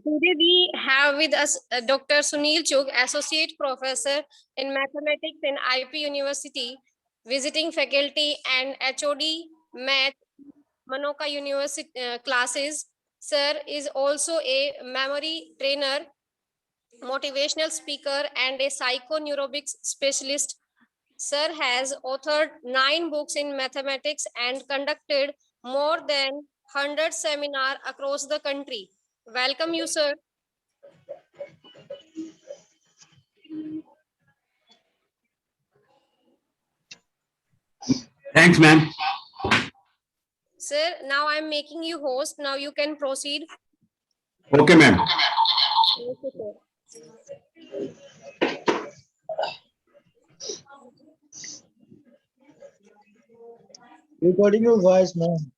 Today we have with us Dr. Sunil Chugh, Associate Professor in Mathematics in IP University, visiting faculty and HOD Math, Manoka University classes. Sir is also a memory trainer, motivational speaker, and a psychoneurobics specialist. Sir has authored 9 books in mathematics and conducted more than 100 seminars across the country. Welcome you, sir. Thanks, ma'am. Sir, now I'm making you host. Now you can proceed. Okay, ma'am. Okay, sir. Recording your voice, ma'am.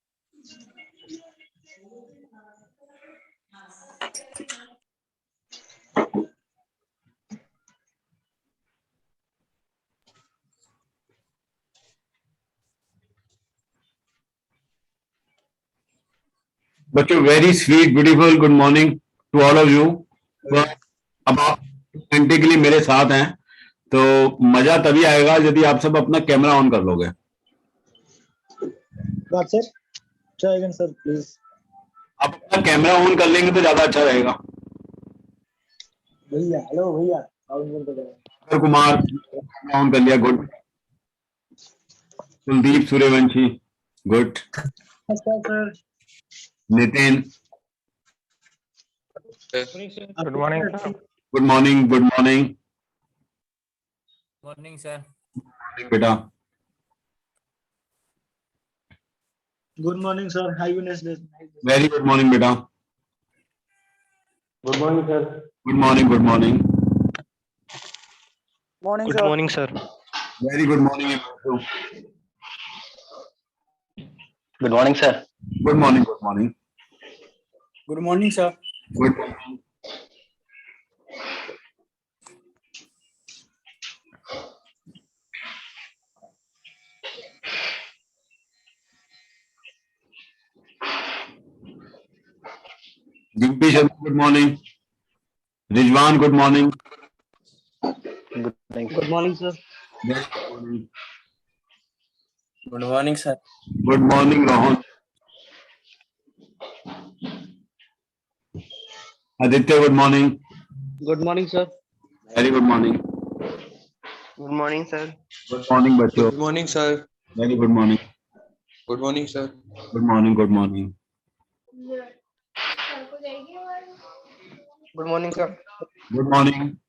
बच्चों, very sweet, beautiful good morning to all of you. अब आप घंटे के लिए मेरे साथ हैं, तो मजा तभी आएगा यदि आप सब अपना कैमरा ऑन कर लोगे. What, sir? Try again, sir, please. आप अपना कैमरा ऑन कर लेंगे तो ज्यादा अच्छा रहेगा. भैया, हेलो भैया. अक्षर कुमार कैमरा ऑन कर लिया, good. Kuldeep Suryavanshi, good. Sir. Nitin, Good morning, sir. Good morning. Good morning. Morning, sir. बेटा. Good morning, sir. Have a nice day. Very good morning बेटा. Good morning, sir. Good morning. Good morning. Morning, Good morning, sir. Very good morning. Good morning, sir. Good morning. Good morning. Good morning, sir. Good morning. Jimpi Sharma, good morning. Rijwan, good morning. Good morning. Good morning, sir. Good morning, sir. Good morning, Rohan. Aditya, good morning. Good morning, sir. Very good morning. Good morning, sir. Good morning, बच्चों. Good morning, sir. Very good morning. Good morning, sir. Good morning. Good morning. Good morning, sir. Good morning.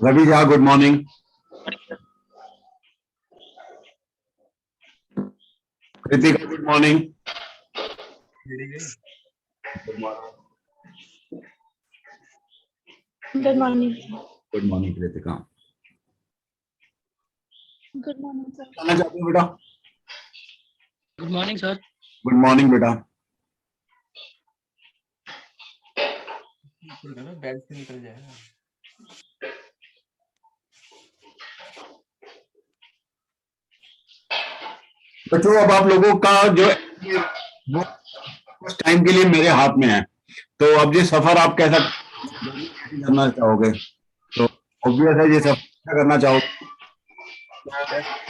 Ravi Jha, good morning. Kritika, good morning. Good morning. Good morning. Good morning, Kritika. Good morning, sir. कहना चाहते हो बेटा? Good morning, sir. Good morning, बेटा. Bag से निकल जाएगा. बच्चों, अब आप लोगों का जो वो उस टाइम के लिए मेरे हाथ में है, तो अब ये सफर आप कैसा करना चाहोगे? तो ऑब्वियस है ये सफर करना चाहोगे.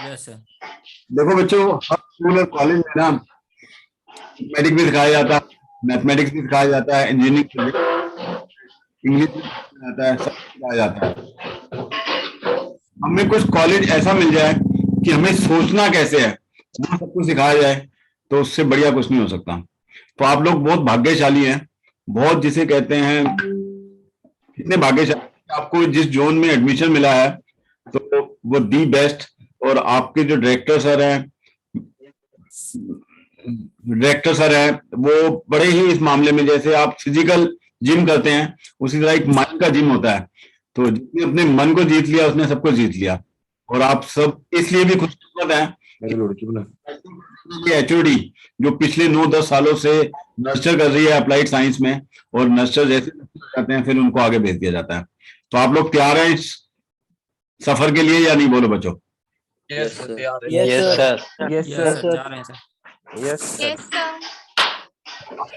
Yes, sir. देखो बच्चों, हर स्कूल और कॉलेज में ना मैथमेटिक्स भी सिखाया जाता है, मैथमेटिक्स भी सिखाया जाता है, इंजीनियरिंग, इंग्लिश भी सिखाया जाता है, सब सिखाया जाता है. हमें कुछ कॉलेज ऐसा मिल जाए कि हमें सोचना कैसे है वो सब कुछ सिखाया जाए, तो उससे बढ़िया कुछ नहीं हो सकता. तो आप लोग बहुत भाग्यशाली हैं, बहुत जिसे कहते हैं इतने भाग्यशाली. आपको जिस जोन में एडमिशन मिला है तो वो दी बेस्ट. और आपके जो डायरेक्टर सर हैं वो बड़े ही इस मामले में, जैसे आप फिजिकल जिम करते हैं उसी तरह एक मन का जिम होता है. तो जिसने अपने मन को जीत लिया उसने सबको जीत लिया. और आप सब इसलिए भी खुशकिस्मत हैं ये एचओडी जो पिछले 9-10 सालों से नर्चर कर रही है अप्लाइड साइंस में, और नर्चर जैसे करते हैं फिर उनको आगे भेज दिया जाता है। तो आप लोग तैयार हैं इस सफर के लिए या नहीं, बोलो बच्चों? यस सर तैयार है। Yes, sir. यस सर, जा रहे हैं सर। Yes, sir.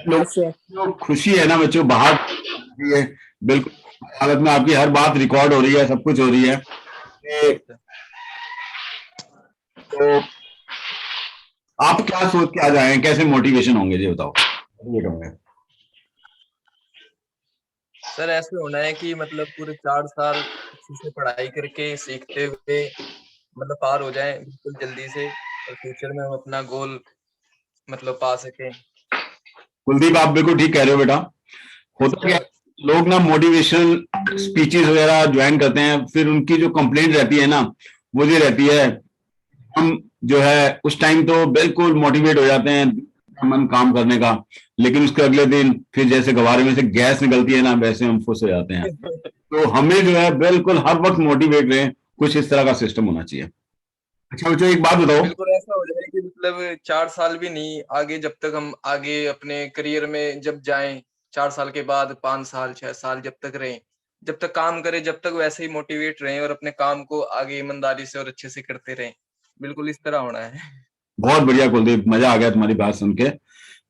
जो खुशी है ना बच्चों बाहर है, बिल्कुल हालत में आपकी हर बात रिकॉर्ड हो रही है, सब कुछ हो रही है। तो आप क्या सोच के आ जाए हैं, कैसे मोटिवेशन होंगे ये बताओ। ये कहूंगा सर ऐसे होना है कि मतलब पूरे 4 साल अच्छे से पढ़ाई करके सीखते हुए मतलब पार हो जाएं बिल्कुल जल्दी से, और फ्यूचर में हम अपना गोल मतलब पा सकें। कुलदीप आप बिल्कुल ठीक कह रहे हो बेटा। होता क्या, लोग ना मोटिवेशनल स्पीचेस वगैरह ज्वाइन करते हैं, फिर उनकी जो कंप्लेंट रहती है ना वो ये रहती है, हम जो है उस टाइम तो बिल्कुल मोटिवेट हो जाते हैं मन काम करने का, लेकिन उसके अगले दिन फिर जैसे गवारे में से गैस निकलती है ना वैसे हम फुस हो जाते हैं। तो हमें जो है बिल्कुल हर वक्त मोटिवेट रहे, कुछ इस तरह का सिस्टम होना चाहिए। अच्छा बच्चों एक बात बताओ, बिल्कुल ऐसा हो जाए कि मतलब 4 साल भी नहीं, आगे जब तक हम आगे अपने करियर में जब जाएं 4 साल के बाद 5 साल 6 साल जब तक रहें, जब तक काम करें, जब तक वैसे ही मोटिवेट रहें और अपने काम को आगे ईमानदारी से और अच्छे से करते रहें। बिल्कुल इस तरह होना है। बहुत बढ़िया कुलदीप, मजा आ गया तुम्हारी बात सुन के।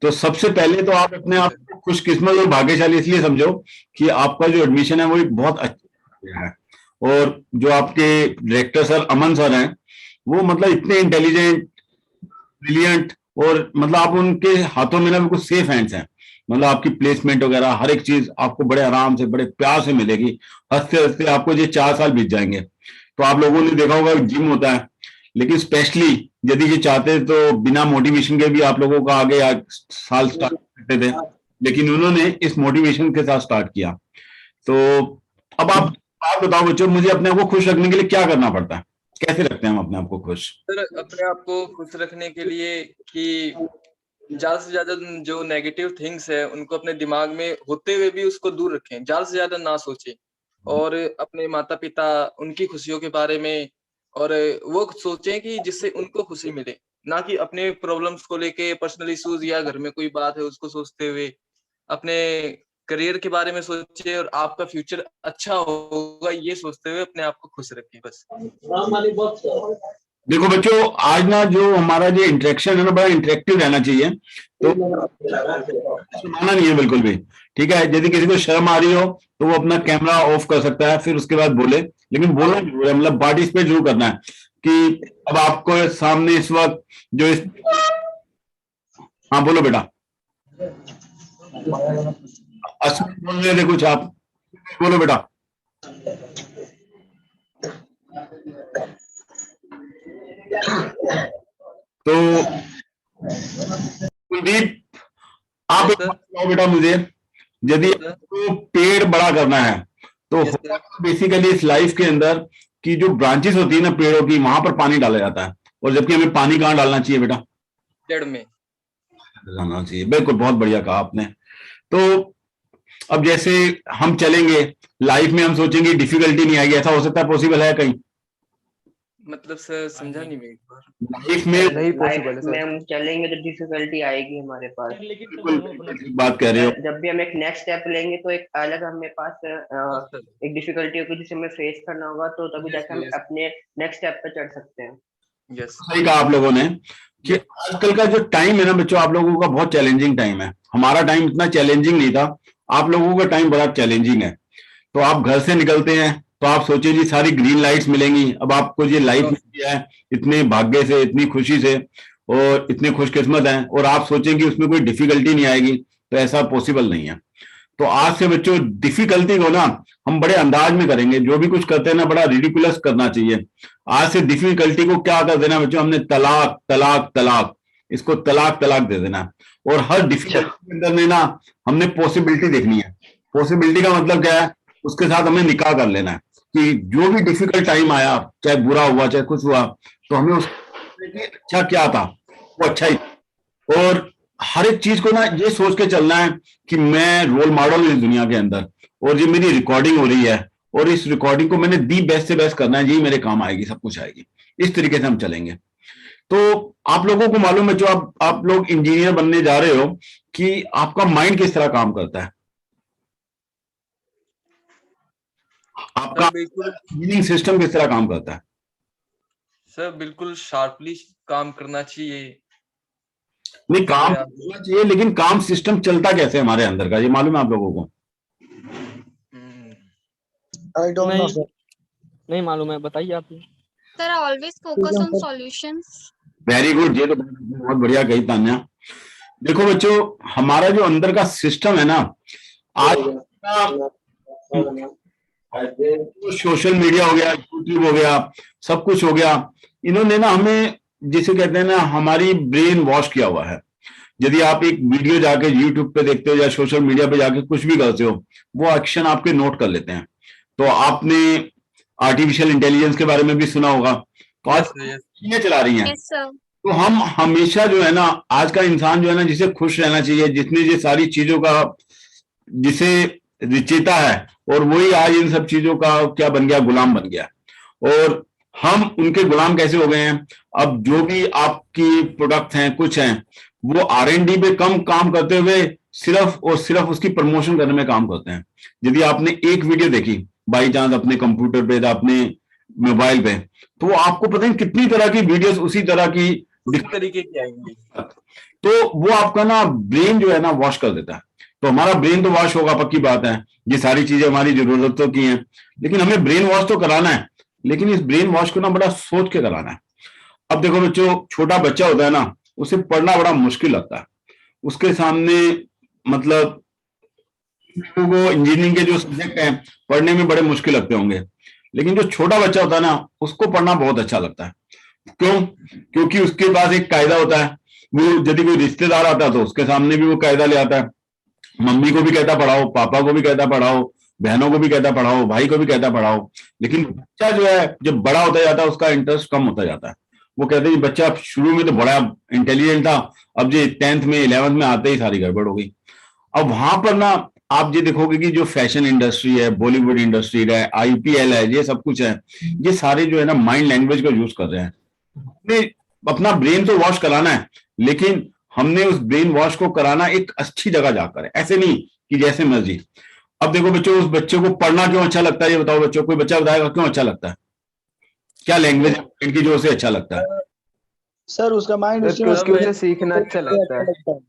तो सबसे पहले तो आप अपने आप को खुशकिस्मत और भाग्यशाली इसलिए समझो कि आपका जो एडमिशन है वो एक बहुत अच्छा है, और जो आपके डायरेक्टर सर अमन सर हैं वो मतलब इतने इंटेलिजेंट ब्रिलियंट, और मतलब आप उनके हाथों में ना बिल्कुल सेफ हैंड्स हैं। मतलब आपकी प्लेसमेंट वगैरह हर एक चीज आपको बड़े आराम से बड़े प्यार से मिलेगी, हंसते हंसते आपको ये 4 साल बीत जाएंगे। तो आप लोगों ने देखा होगा जिम होता है, लेकिन स्पेशली यदि ये चाहते तो बिना मोटिवेशन के भी आप लोगों का आगे साल स्टार्ट करते थे, लेकिन उन्होंने इस मोटिवेशन के साथ स्टार्ट किया। तो अब आप बताओ बच्चों, मुझे अपने आप को खुश रखने के लिए क्या करना पड़ता है, कैसे रखते हैं हम अपने आप को खुश? सर अपने आप को खुश रखने के लिए कि ज्यादा से ज्यादा जो नेगेटिव थिंग्स है उनको अपने दिमाग में होते हुए भी उसको दूर रखें, ज्यादा से ज्यादा ना सोचें, और अपने माता पिता उनकी खुशियों के बारे में और वो सोचें कि जिससे उनको खुशी मिले, ना कि अपने प्रॉब्लम्स को लेके पर्सनल इश्यूज या घर में कोई बात है उसको सोचते हुए अपने करियर के बारे में सोचे और आपका फ्यूचर अच्छा होगा ये सोचते हुए अपने आप को खुश रखें बस। देखो बच्चों, आज ना जो हमारा जो इंटरेक्शन है ना बड़ा इंटरेक्टिव रहना चाहिए, तो सुनाना नहीं है बिल्कुल भी, ठीक है। यदि किसी को शर्म आ रही हो तो वो अपना कैमरा ऑफ कर सकता है, फिर उसके बाद बोले, लेकिन बोलना जरूर है, मतलब पार्टिसिपेट जरूर करना है। कि अब आपको सामने इस वक्त जो इस, हाँ बोलो बेटा, अस्मित बोल रहे थे कुछ आप, बोलो बेटा। तो कुलदीप आप एक बात बताओ बेटा मुझे, यदि आपको पेड़ बड़ा करना है तो बेसिकली इस लाइफ के अंदर की जो ब्रांचेस होती है ना पेड़ों की, वहां पर पानी डाला जाता है, और जबकि हमें पानी कहाँ डालना चाहिए बेटा? जड़ में डालना चाहिए, बिल्कुल बहुत बढ़िया कहा आपने। तो अब जैसे हम चलेंगे लाइफ में, हम सोचेंगे डिफिकल्टी नहीं आएगी, ऐसा हो सकता है? पॉसिबल है कहीं? मतलब सर समझा नहीं मैं एक बार। लाइफ में नहीं पॉसिबल है। हम चलेंगे तो डिफिकल्टी आएगी हमारे पास। बिल्कुल बात कह रहे हो। जब भी हम एक नेक्स्ट स्टेप लेंगे तो एक अलग हमें पास एक डिफिकल्टी होगी जिसे हमें फेस करना होगा, तो तभी जाके हम अपने नेक्स्ट स्टेप पे चढ़ सकते हैं। यस सही कहा आप लोगों ने कि आजकल का जो टाइम है ना बच्चों, आप लोगों का बहुत चैलेंजिंग टाइम है। हमारा टाइम इतना चैलेंजिंग नहीं था, आप लोगों का टाइम बड़ा चैलेंजिंग है। तो आप घर से निकलते हैं तो आप सोचिए जी सारी ग्रीन लाइट्स मिलेंगी, अब आपको ये लाइफ मिली है इतने भाग्य से, इतनी खुशी से, और इतने खुशकिस्मत हैं, और आप सोचें कि उसमें कोई डिफिकल्टी नहीं आएगी, तो ऐसा पॉसिबल नहीं है। तो आज से बच्चों डिफिकल्टी को ना हम बड़े अंदाज में करेंगे, जो भी कुछ करते हैं ना बड़ा रिडिकुलस करना चाहिए। आज से डिफिकल्टी को क्या कर देना बच्चों, हमने तलाक तलाक तलाक, इसको तलाक तलाक दे देना। और हर डिफिकल्टी के अंदर में ना हमने पॉसिबिलिटी देखनी है। पॉसिबिलिटी का मतलब क्या है, उसके साथ हमें निकाह कर लेना है कि जो भी डिफिकल्ट टाइम आया, चाहे बुरा हुआ चाहे कुछ हुआ, तो हमें उस अच्छा क्या था वो अच्छा ही। और हर एक चीज को ना ये सोच के चलना है कि मैं रोल मॉडल हूं इस दुनिया के अंदर, और ये मेरी रिकॉर्डिंग हो रही है, और इस रिकॉर्डिंग को मैंने दी बेस्ट से बेस्ट करना है, यही मेरे काम आएगी, सब कुछ आएगी। इस तरीके से हम चलेंगे। तो आप लोगों को मालूम है, जो आप लोग इंजीनियर बनने जा रहे हो, कि आपका माइंड किस तरह काम करता है, आपका सर बिल्कुल, मीनिंग सिस्टम किस तरह काम करता है। सर बिल्कुल शार्पली काम करना चाहिए। नहीं, काम जैसे आप- करना चाहिए, लेकिन काम सिस्टम चलता कैसे है हमारे अंदर का, ये मालूम है आप लोगों को। हम्म, I don't know, नहीं sir. नहीं मालूम है, बताइए आप। Sir, always focus on solutions. Very good, ये तो बहुत बढ़िया कही तान्या। देखो बच्चों, हमारा जो अंदर का सिस्टम है ना, आज का सोशल मीडिया हो गया, यूट्यूब हो गया, सब कुछ हो गया, इन्होंने ना हमें, जिसे कहते हैं ना, हमारी ब्रेन वॉश किया हुआ है। यदि आप एक वीडियो जाके यूट्यूब पे देखते हो या सोशल मीडिया पे जाके कुछ भी करते हो, वो एक्शन आपके नोट कर लेते हैं। तो आपने आर्टिफिशियल इंटेलिजेंस के बारे में भी सुना होगा, तो आज yes, sir, yes. मशीनें चला रही हैं। Yes, sir. तो हम हमेशा जो है ना, आज का इंसान जो है ना, जिसे खुश रहना चाहिए, जिसने ये सारी चीजों का जिसे रिचेता है, और वही आज इन सब चीजों का क्या बन गया, गुलाम बन गया। और हम उनके गुलाम कैसे हो गए हैं। अब जो भी आपकी प्रोडक्ट हैं, कुछ हैं, वो R&D पे कम काम करते हुए सिर्फ और सिर्फ उसकी प्रमोशन करने में काम करते हैं। यदि आपने एक वीडियो देखी बाई चांस अपने कंप्यूटर पे या अपने मोबाइल पे, तो वो आपको पता नहीं कितनी तरह की वीडियोस उसी तरह की उसी तरीके की आएंगी। तो वो आपका ना ब्रेन जो है ना वॉश कर देता है। तो हमारा ब्रेन तो वॉश होगा, पक्की बात है, ये सारी चीजें हमारी जरूरतों की हैं, लेकिन हमें ब्रेन वॉश तो कराना है, लेकिन इस ब्रेन वॉश को ना बड़ा सोच के कराना है। अब देखो बच्चों, छोटा बच्चा होता है ना, उसे पढ़ना बड़ा मुश्किल लगता है। उसके सामने मतलब वो इंजीनियरिंग के जो सब्जेक्ट हैं पढ़ने में बड़े मुश्किल लगते होंगे, लेकिन जो छोटा बच्चा होता है ना, उसको पढ़ना बहुत अच्छा लगता है। क्यों? क्योंकि उसके पास एक कायदा होता है। वो यदि कोई रिश्तेदार आता है तो उसके सामने भी वो कायदा ले आता है, मम्मी को भी कहता पढ़ाओ, पापा को भी कहता पढ़ाओ, बहनों को भी कहता पढ़ाओ, भाई को भी कहता पढ़ाओ। लेकिन बच्चा जो है जब बड़ा होता जाता है, उसका इंटरेस्ट कम होता जाता है। वो कहते हैं बच्चा शुरू में तो बड़ा इंटेलिजेंट था, अब जो 10th में 11th में आते ही सारी गड़बड़ हो गई। अब वहां पर ना आप ये देखोगे कि जो फैशन इंडस्ट्री है, बॉलीवुड इंडस्ट्री है, IPL है, ये सब कुछ है, ये सारे जो है ना माइंड लैंग्वेज का यूज कर रहे हैं। हमने अपना ब्रेन तो वॉश कराना है, लेकिन हमने उस ब्रेन वॉश को कराना एक अच्छी जगह जाकर है, ऐसे नहीं कि जैसे मर्जी। अब देखो बच्चों, उस बच्चे को पढ़ना क्यों अच्छा लगता है, ये बताओ बच्चों, कोई बच्चा बताएगा क्यों अच्छा लगता है, क्या लैंग्वेज है इनकी जो उसे अच्छा लगता है। सर, उसका माइंड उसी में क्योंकि उसे सीखना अच्छा लगता है, है।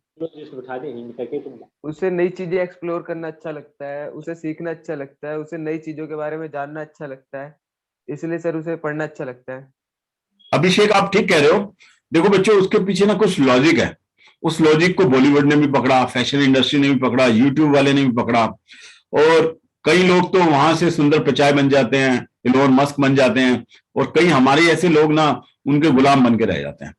उसे नई चीजें एक्सप्लोर करना अच्छा लगता है, उसे सीखना अच्छा लगता है, उसे नई चीजों के बारे में जानना अच्छा लगता है, इसलिए सर उसे पढ़ना अच्छा लगता है। अभिषेक, आप ठीक कह रहे हो। देखो बच्चों, उसके पीछे ना कुछ लॉजिक है। उस लॉजिक को बॉलीवुड ने भी पकड़ा, फैशन इंडस्ट्री ने भी पकड़ा, यूट्यूब वाले ने भी पकड़ा, और कई लोग तो वहां से सुंदर पिचाई बन जाते हैं, इलोन मस्क बन जाते हैं, और कई हमारे ऐसे लोग ना उनके गुलाम बन के रह जाते हैं।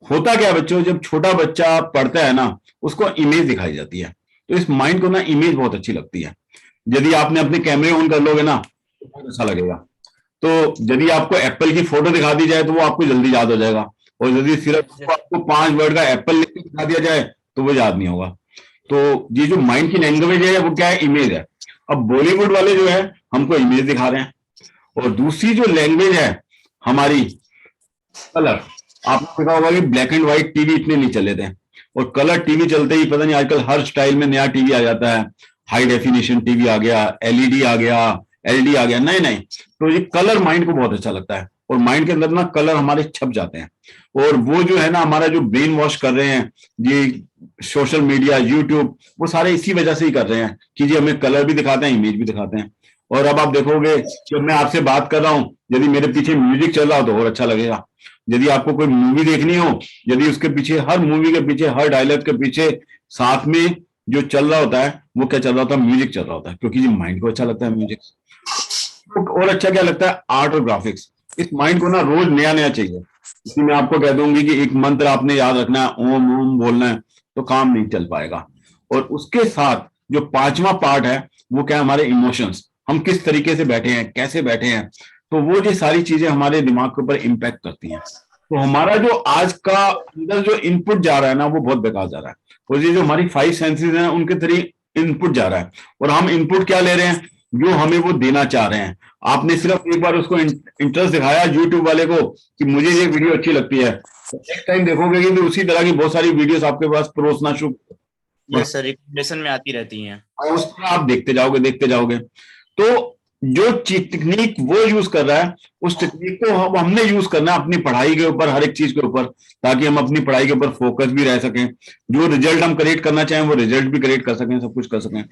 होता क्या बच्चों, जब छोटा बच्चा पढ़ता है ना, उसको इमेज दिखाई जाती है, तो इस माइंड को ना इमेज बहुत अच्छी लगती है। यदि आपने अपने कैमरे ऑन कर लोगे ना, तो बहुत अच्छा लगेगा। तो यदि आपको एप्पल की फोटो दिखा दी जाए तो वो आपको जल्दी याद हो जाएगा, और यदि सिर्फ आपको 5 वर्ड का एप्पल लिख के दिखा दिया जाए तो वो याद नहीं होगा। तो ये जो माइंड की लैंग्वेज है वो क्या है, इमेज है। अब बॉलीवुड वाले जो है हमको इमेज दिखा रहे हैं, और दूसरी जो लैंग्वेज है हमारी, कलर। आपने देखा होगा कि ब्लैक एंड व्हाइट टीवी इतने नहीं चले थे, और कलर टीवी चलते ही पता नहीं आजकल हर स्टाइल में नया टीवी आ जाता है। हाई डेफिनेशन टीवी आ गया, LED आ गया, LD आ गया, नए नए। तो ये कलर माइंड को बहुत अच्छा लगता है, और माइंड के अंदर ना कलर हमारे छप जाते हैं, और वो जो है ना हमारा जो ब्रेन वॉश कर रहे हैं ये सोशल मीडिया, यूट्यूब, वो सारे इसी वजह से ही कर रहे हैं कि जी हमें कलर भी दिखाते हैं, इमेज भी दिखाते हैं। और अब आप देखोगे जब मैं आपसे बात कर रहा हूं, यदि मेरे पीछे म्यूजिक चल रहा हो तो और अच्छा लगेगा। यदि आपको कोई मूवी देखनी हो, यदि उसके पीछे, हर मूवी के पीछे, हर डायलॉग के पीछे साथ में जो चल रहा होता है, वो क्या चल रहा होता है, म्यूजिक चल रहा होता है, क्योंकि जी माइंड को अच्छा लगता है म्यूजिक। और अच्छा क्या लगता है, आर्ट और ग्राफिक्स। इस माइंड को ना रोज नया नया चाहिए। इसी में आपको कह दूंगी कि एक मंत्र आपने याद रखना है, ओम ओम बोलना है, तो काम नहीं चल पाएगा। और उसके साथ जो 5वां पार्ट है वो क्या है, हमारे इमोशंस, हम किस तरीके से बैठे हैं, कैसे बैठे हैं, तो वो जो सारी चीजें हमारे दिमाग के ऊपर इम्पैक्ट करती हैं। तो हमारा जो आज का अंदर जो इनपुट जा रहा है ना, वो बहुत बेकार जा रहा है। और ये जो हमारी 5 सेंसेस हैं उनके थ्रू इनपुट जा रहा है, और हम इनपुट क्या ले रहे हैं, जो हमें वो देना चाह रहे हैं। आपने सिर्फ एक बार उसको इंटरेस्ट दिखाया यूट्यूब वाले को कि मुझे ये वीडियो अच्छी लगती है, नेक्स्ट टाइम देखोगे कि तो उसी तरह की बहुत सारी वीडियोस आपके पास परोसना शुरू, यस सर, रिकमेंडेशन में आती रहती हैं। और उस पर आप देखते जाओगे। तो जो टेक्निक वो यूज कर रहा है, उस टेक्निक को हमने यूज करना है अपनी पढ़ाई के ऊपर, हर एक चीज के ऊपर, ताकि हम अपनी पढ़ाई के ऊपर फोकस भी रह सकें, जो रिजल्ट हम क्रिएट करना चाहें वो रिजल्ट भी क्रिएट कर सकें, सब कुछ कर सकें।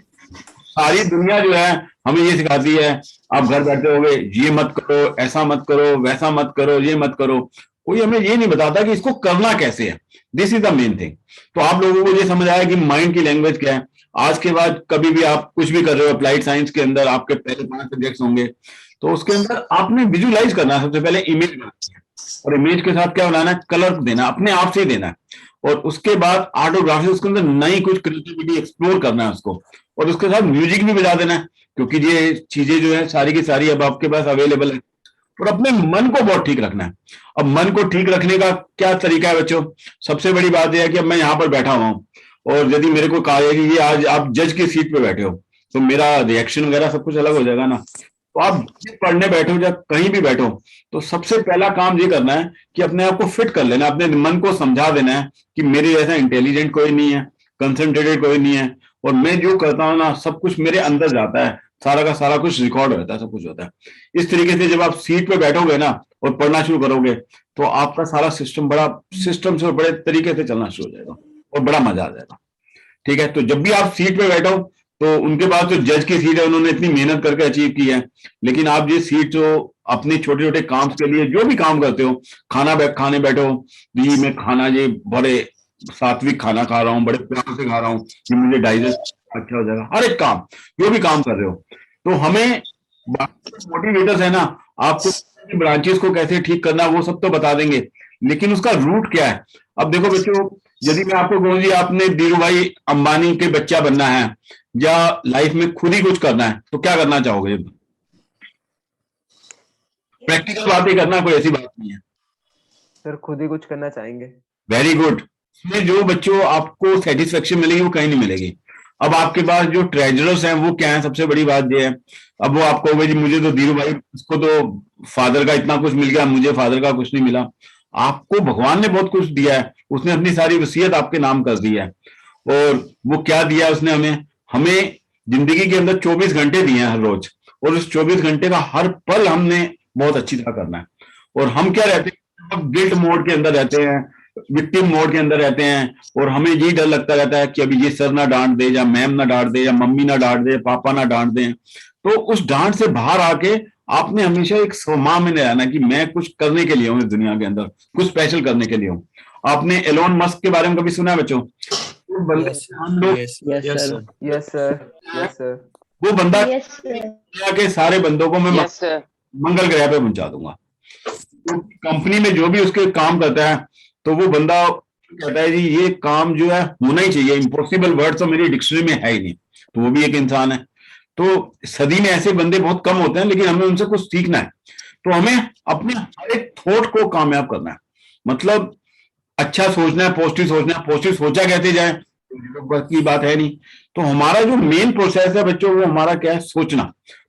सारी दुनिया जो है हमें ये सिखाती है, आप घर बैठे होगे, ये मत करो, ऐसा मत करो, वैसा मत करो, ये मत करो, कोई हमें ये नहीं बताता कि इसको करना कैसे है। This is the main thing. तो आप लोगों को ये समझ आया कि माइंड की लैंग्वेज क्या है। आज के बाद कभी भी आप कुछ भी कर रहे हो, अप्लाइड साइंस के अंदर आपके पहले 5 सब्जेक्ट्स होंगे, तो उसके अंदर आपने विजुलाइज करना है, सबसे पहले इमेज बनानी है, और इमेज के साथ क्या बनाना है, कलर देना, अपने आप से ही देना है, और उसके बाद आर्ट और ग्राफिक्स, उसके अंदर नई कुछ क्रिएटिविटी एक्सप्लोर करना है उसको, और उसके साथ म्यूजिक भी बजा देना है, क्योंकि ये चीजें जो है सारी की सारी अब आपके पास अवेलेबल है। और अपने मन को बहुत ठीक रखना है। अब मन को ठीक रखने का क्या तरीका है बच्चों? सबसे बड़ी बात यह है कि अब मैं यहाँ पर बैठा हुआ हूँ, और यदि मेरे को कहा है कि ये आज आप जज की सीट पे बैठे हो, तो मेरा रिएक्शन वगैरह सब कुछ अलग हो जाएगा ना। तो आप पढ़ने बैठो या कहीं भी बैठो, तो सबसे पहला काम ये करना है कि अपने आप को फिट कर लेना, अपने मन को समझा देना है कि मेरे जैसा इंटेलिजेंट कोई नहीं है, कंसंट्रेटेड कोई नहीं है, और मैं जो करता हूँ ना सब कुछ मेरे अंदर जाता है, सारा का सारा कुछ रिकॉर्ड रहता है, सब कुछ होता है। इस तरीके से जब आप सीट पे बैठोगे ना और पढ़ना शुरू करोगे, तो आपका सारा सिस्टम बड़ा सिस्टम से बड़े तरीके से चलना शुरू हो जाएगा और बड़ा मजा आ जाएगा। ठीक है, तो जब भी आप सीट पे बैठो, तो उनके पास जो जज की सीट है उन्होंने इतनी मेहनत करके अचीव की है, लेकिन आप ये सीट जो अपने छोटे छोटे काम के लिए जो भी काम करते हो, खाने बैठो, जी मैं खाना ये बड़े सात्विक खाना खा रहा हूँ, बड़े प्यार से खा रहा हूँ कि मुझे डाइजेस्ट अच्छा हो जाएगा, हर एक काम जो भी काम कर रहे हो। तो हमें मोटिवेटर्स है ना, आपको ब्रांचेस को कैसे ठीक करना वो सब तो बता देंगे, लेकिन उसका रूट क्या है। अब देखो बच्चों, यदि मैं आपको कहूँ जी आपने धीरू भाई अंबानी के बच्चा बनना है या लाइफ में खुद ही कुछ करना है, तो क्या करना चाहोगे? प्रैक्टिकल बातें करना, कोई ऐसी बात नहीं है सर, खुद ही कुछ करना चाहेंगे। Very good. इसमें जो बच्चों आपको सेटिस्फेक्शन मिलेगी वो कहीं नहीं मिलेगी। अब आपके पास जो ट्रेजरर्स हैं वो क्या है, सबसे बड़ी बात ये है, अब वो आपको भाई मुझे तो धीरू भाई उसको तो फादर का इतना कुछ मिल गया, मुझे फादर का कुछ नहीं मिला। आपको भगवान ने बहुत कुछ दिया है, उसने अपनी सारी वसीयत आपके नाम कर दी है। और वो क्या दिया है उसने हमें? हमें जिंदगी के अंदर 24 घंटे दिए हैं हर रोज, और उस 24 घंटे का हर पल हमने बहुत अच्छी तरह करना है। और हम क्या रहते हैं, गिल्ट मोड के अंदर रहते हैं, विक्टिम मोड के अंदर रहते हैं, और हमें यही डर लगता रहता है कि अभी ये सर ना डांट दे, या मैम ना डांट दे, या मम्मी ना डांट दे, पापा ना डांट दे। तो उस डांट से बाहर आके आपने हमेशा एक स्वभाव में रहना कि मैं कुछ करने के लिए हूँ इस दुनिया के अंदर, कुछ स्पेशल करने के लिए हूँ। आपने एलोन मस्क के बारे में कभी सुना है बच्चों? वो बंदा दुनिया के सारे बंदों को मैं मंगल ग्रह पे पहुंचा दूंगा। तो कंपनी में जो भी उसके काम करता है, तो वो बंदा कहता है जी ये काम जो है होना ही चाहिए, इम्पॉसिबल वर्ड तो मेरी डिक्शनरी में है ही नहीं, तो वो भी एक इंसान है। तो सदी में ऐसे बंदे बहुत कम होते हैं, लेकिन हमें उनसे कुछ सीखना है। तो हमें अपने हर एक थॉट को कामयाब करना है, मतलब अच्छा सोचना है, पॉजिटिव सोचना है। पॉजिटिव सोचा कैसे जाए की बात है नहीं। तो हमारा जो मेन प्रोसेस है बच्चों, वो हमारा क्या है, सोचना।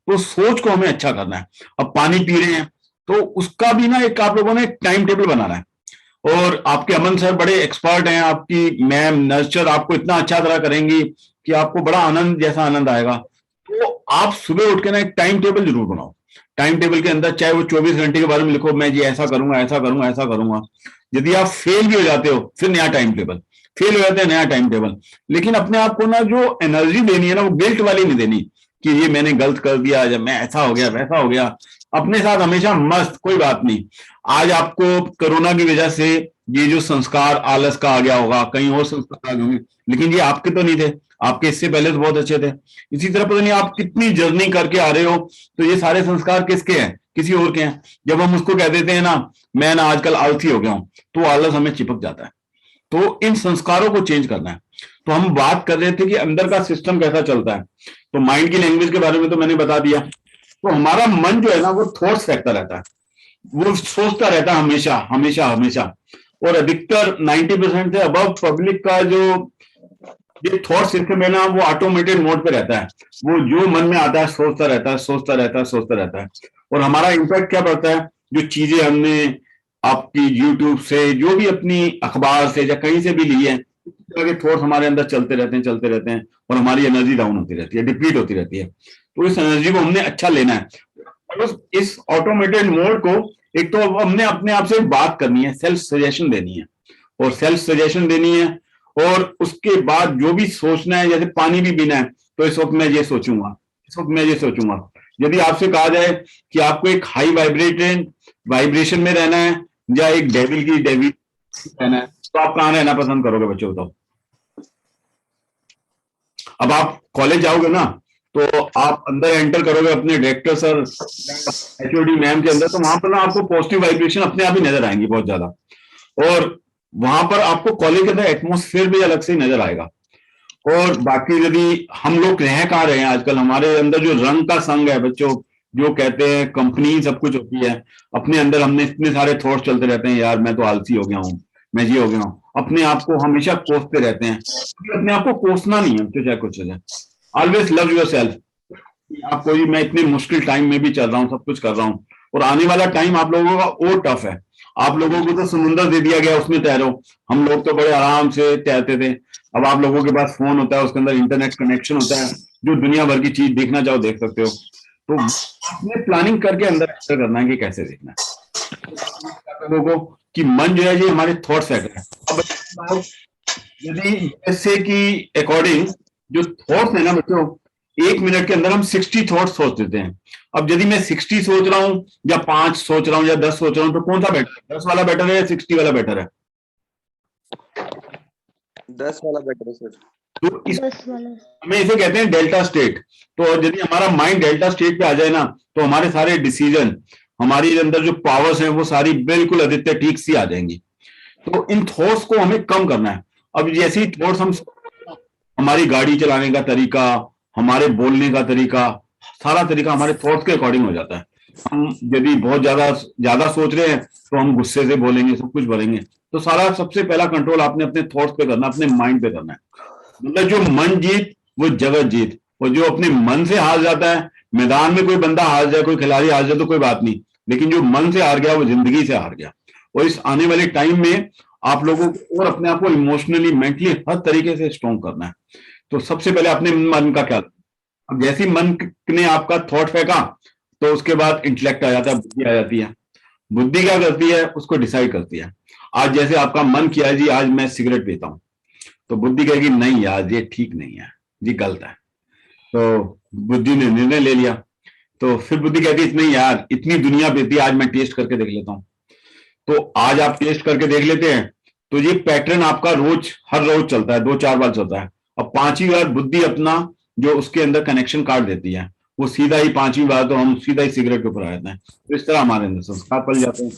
तो सोच को हमें अच्छा करना है। अब पानी पी रहे हैं तो उसका भी ना एक आप लोगों ने टाइम टेबल बनाना है। और आपके अमन सर बड़े एक्सपर्ट हैं, आपकी मैम नर्चर आपको इतना अच्छा तरह करेंगी कि आपको बड़ा आनंद जैसा आनंद आएगा। तो आप सुबह उठ के ना एक टाइम टेबल जरूर बनाओ। टाइम टेबल के अंदर चाहे वो 24 घंटे के बारे में लिखो, मैं ये ऐसा करूंगा, ऐसा करूंगा, ऐसा करूंगा। यदि आप फेल भी हो जाते हो, फिर नया टाइम टेबल, फेल हो जाते हैं, नया टाइम टेबल। लेकिन अपने आप को ना जो एनर्जी देनी है ना, वो गिल्ट वाली नहीं देनी कि ये मैंने गलत कर दिया, जब मैं ऐसा हो गया, वैसा हो गया। अपने साथ हमेशा मस्त, कोई बात नहीं। आज आपको कोरोना की वजह से ये जो संस्कार आलस का आ गया होगा, कहीं और संस्कार आ गए होंगे, लेकिन ये आपके तो नहीं थे, आपके इससे पहले तो बहुत अच्छे थे। इसी तरह पता नहीं आप कितनी जर्नी करके आ रहे हो, तो ये सारे संस्कार किसके हैं? किसी और के हैं। जब हम उसको कह देते हैं ना, मैं ना आजकल आलसी हो गया हूं, तो आलस हमें चिपक जाता है। तो इन संस्कारों को चेंज करना है। तो हम बात कर रहे थे कि अंदर का सिस्टम कैसा चलता है। तो माइंड की लैंग्वेज के बारे में तो मैंने बता दिया। तो हमारा मन जो है ना, वो थॉट्स फेंकता रहता है, वो सोचता रहता है हमेशा हमेशा हमेशा। और अधिकतर 90% से अबव पब्लिक का जो ये थॉट सिस्टम है ना, वो ऑटोमेटेड मोड पे रहता है। वो जो मन में आता है सोचता रहता है, सोचता रहता है, सोचता रहता है। और हमारा इम्पैक्ट क्या पड़ता है? जो चीजें हमने आपकी यूट्यूब से, जो भी अपनी अखबार से या कहीं से भी लिए हैं, इस तरह के थॉट्स हमारे अंदर चलते रहते हैं और हमारी एनर्जी डाउन होती रहती है, डिप्लीट होती रहती है। तो इस एनर्जी को हमने अच्छा लेना है। और इस ऑटोमेटेड मोड को एक तो हमने अपने आप से बात करनी है, सेल्फ सजेशन देनी है, और सेल्फ सजेशन देनी है। और उसके बाद जो भी सोचना है, जैसे पानी भी पीना है, तो इस वक्त मैं ये सोचूंगा, इस वक्त मैं ये सोचूंगा। यदि आपसे कहा जाए कि आपको एक हाई वाइब्रेशन में रहना है या एक डेविल रहना है, तो आप कहाँ रहना पसंद करोगे बच्चों, बताओ। अब आप कॉलेज जाओगे ना, तो आप अंदर एंटर करोगे अपने डायरेक्टर सर, एचओडी मैम के अंदर, तो वहां पर ना आपको पॉजिटिव वाइब्रेशन अपने आप ही नजर आएंगी बहुत ज्यादा। और वहां पर आपको कॉलेज के अंदर एटमोस्फेयर भी अलग से नजर आएगा। और बाकी यदि हम लोग रह कहाँ रहे हैं आजकल, हमारे अंदर जो रंग का संग है बच्चों, जो कहते हैं कंपनी सब कुछ होती है, अपने अंदर हमने इतने सारे थॉट्स चलते रहते हैं, यार मैं तो आलसी हो गया हूँ, मैं ये हो गया हूँ, अपने आप को हमेशा कोसते रहते हैं। अपने आप को कोसना नहीं है, तो चाहे कुछ हो जाए, ऑलवेज लव योर सेल्फ। आप कोई, मैं इतने मुश्किल टाइम में भी चल रहा हूँ, सब कुछ कर रहा हूँ, और आने वाला टाइम आप लोगों का और टफ है। आप लोगों को तो समुंदर दे दिया गया, उसमें तैरो। हम लोग तो बड़े आराम से तैरते थे। अब आप लोगों के पास फोन होता है, उसके अंदर इंटरनेट कनेक्शन होता है, जो दुनिया भर की चीज देखना चाहो देख सकते हो। तो आपने प्लानिंग करके अंदर एंटर करना है कि कैसे देखना है लोगों को, कि मन जो है ये हमारे थॉट सेट है। अब यदि यूएसए की अकॉर्डिंग जो थॉट्स है ना बच्चों, 1 मिनट के अंदर हम 60 थॉट्स सोच देते हैं। अब यदि मैं 60 सोच रहा हूं या 5 सोच रहा हूं या 10 सोच रहा हूं, तो कौन सा बेटर है? 10 वाला बेटर है या 60 वाला बेटर है? 10 वाला बेटर है सर। तो इस हमें इसे कहते हैं डेल्टा स्टेट। तो यदि हमारा माइंड डेल्टा स्टेट पे आ जाए ना, तो हमारे सारे डिसीजन, हमारी अंदर जो पावर्स हैं वो सारी बिल्कुल आदित्य ठीक सी आ जाएंगी। तो इन थॉट्स को हमें कम करना है। अब जैसे ही थॉट्स हम, हमारी गाड़ी चलाने का तरीका, हमारे बोलने का तरीका, सारा तरीका हमारे थॉट्स के अकॉर्डिंग हो जाता है। हम यदि बहुत ज्यादा ज्यादा सोच रहे हैं, तो हम गुस्से से बोलेंगे, सब कुछ बोलेंगे। तो सारा सबसे पहला कंट्रोल आपने अपने थॉट्स पे करना, अपने माइंड पे करना है। मतलब जो मन जीत वो जगत जीत। और जो अपने मन से हार जाता है, मैदान में कोई बंदा हार जाए, कोई खिलाड़ी हार जाए तो कोई बात नहीं, लेकिन जो मन से हार गया वो जिंदगी से हार गया। और इस आने वाले टाइम में आप लोगों को और अपने आप को इमोशनली, मेंटली हर तरीके से स्ट्रॉन्ग करना है। तो सबसे पहले अपने मन का ख्याल। अब जैसे ही मन ने आपका थॉट फेंका, तो उसके बाद इंटेलेक्ट आ जाता है, बुद्धि आ जाती है। बुद्धि क्या करती है? उसको डिसाइड करती है। आज जैसे आपका मन किया जी आज मैं सिगरेट पीता हूं, तो बुद्धि कहेगी नहीं यार ये ठीक नहीं है, ये गलत है। तो बुद्धि ने निर्णय ले लिया। तो फिर बुद्धि कहती है नहीं यार इतनी दुनिया पीती है, आज मैं टेस्ट करके देख लेता हूं। तो आज आप टेस्ट करके देख लेते हैं, तो ये पैटर्न आपका रोज, हर रोज चलता है, 2-4 बार चलता है। अब 5वीं बार बुद्धि अपना जो उसके अंदर कनेक्शन काट देती है, वो सीधा ही 5वीं बार तो हम सीधा ही सिगरेट के ऊपर आ जाते हैं। तो इस तरह हमारे अंदर संस्कार पल जाते हैं।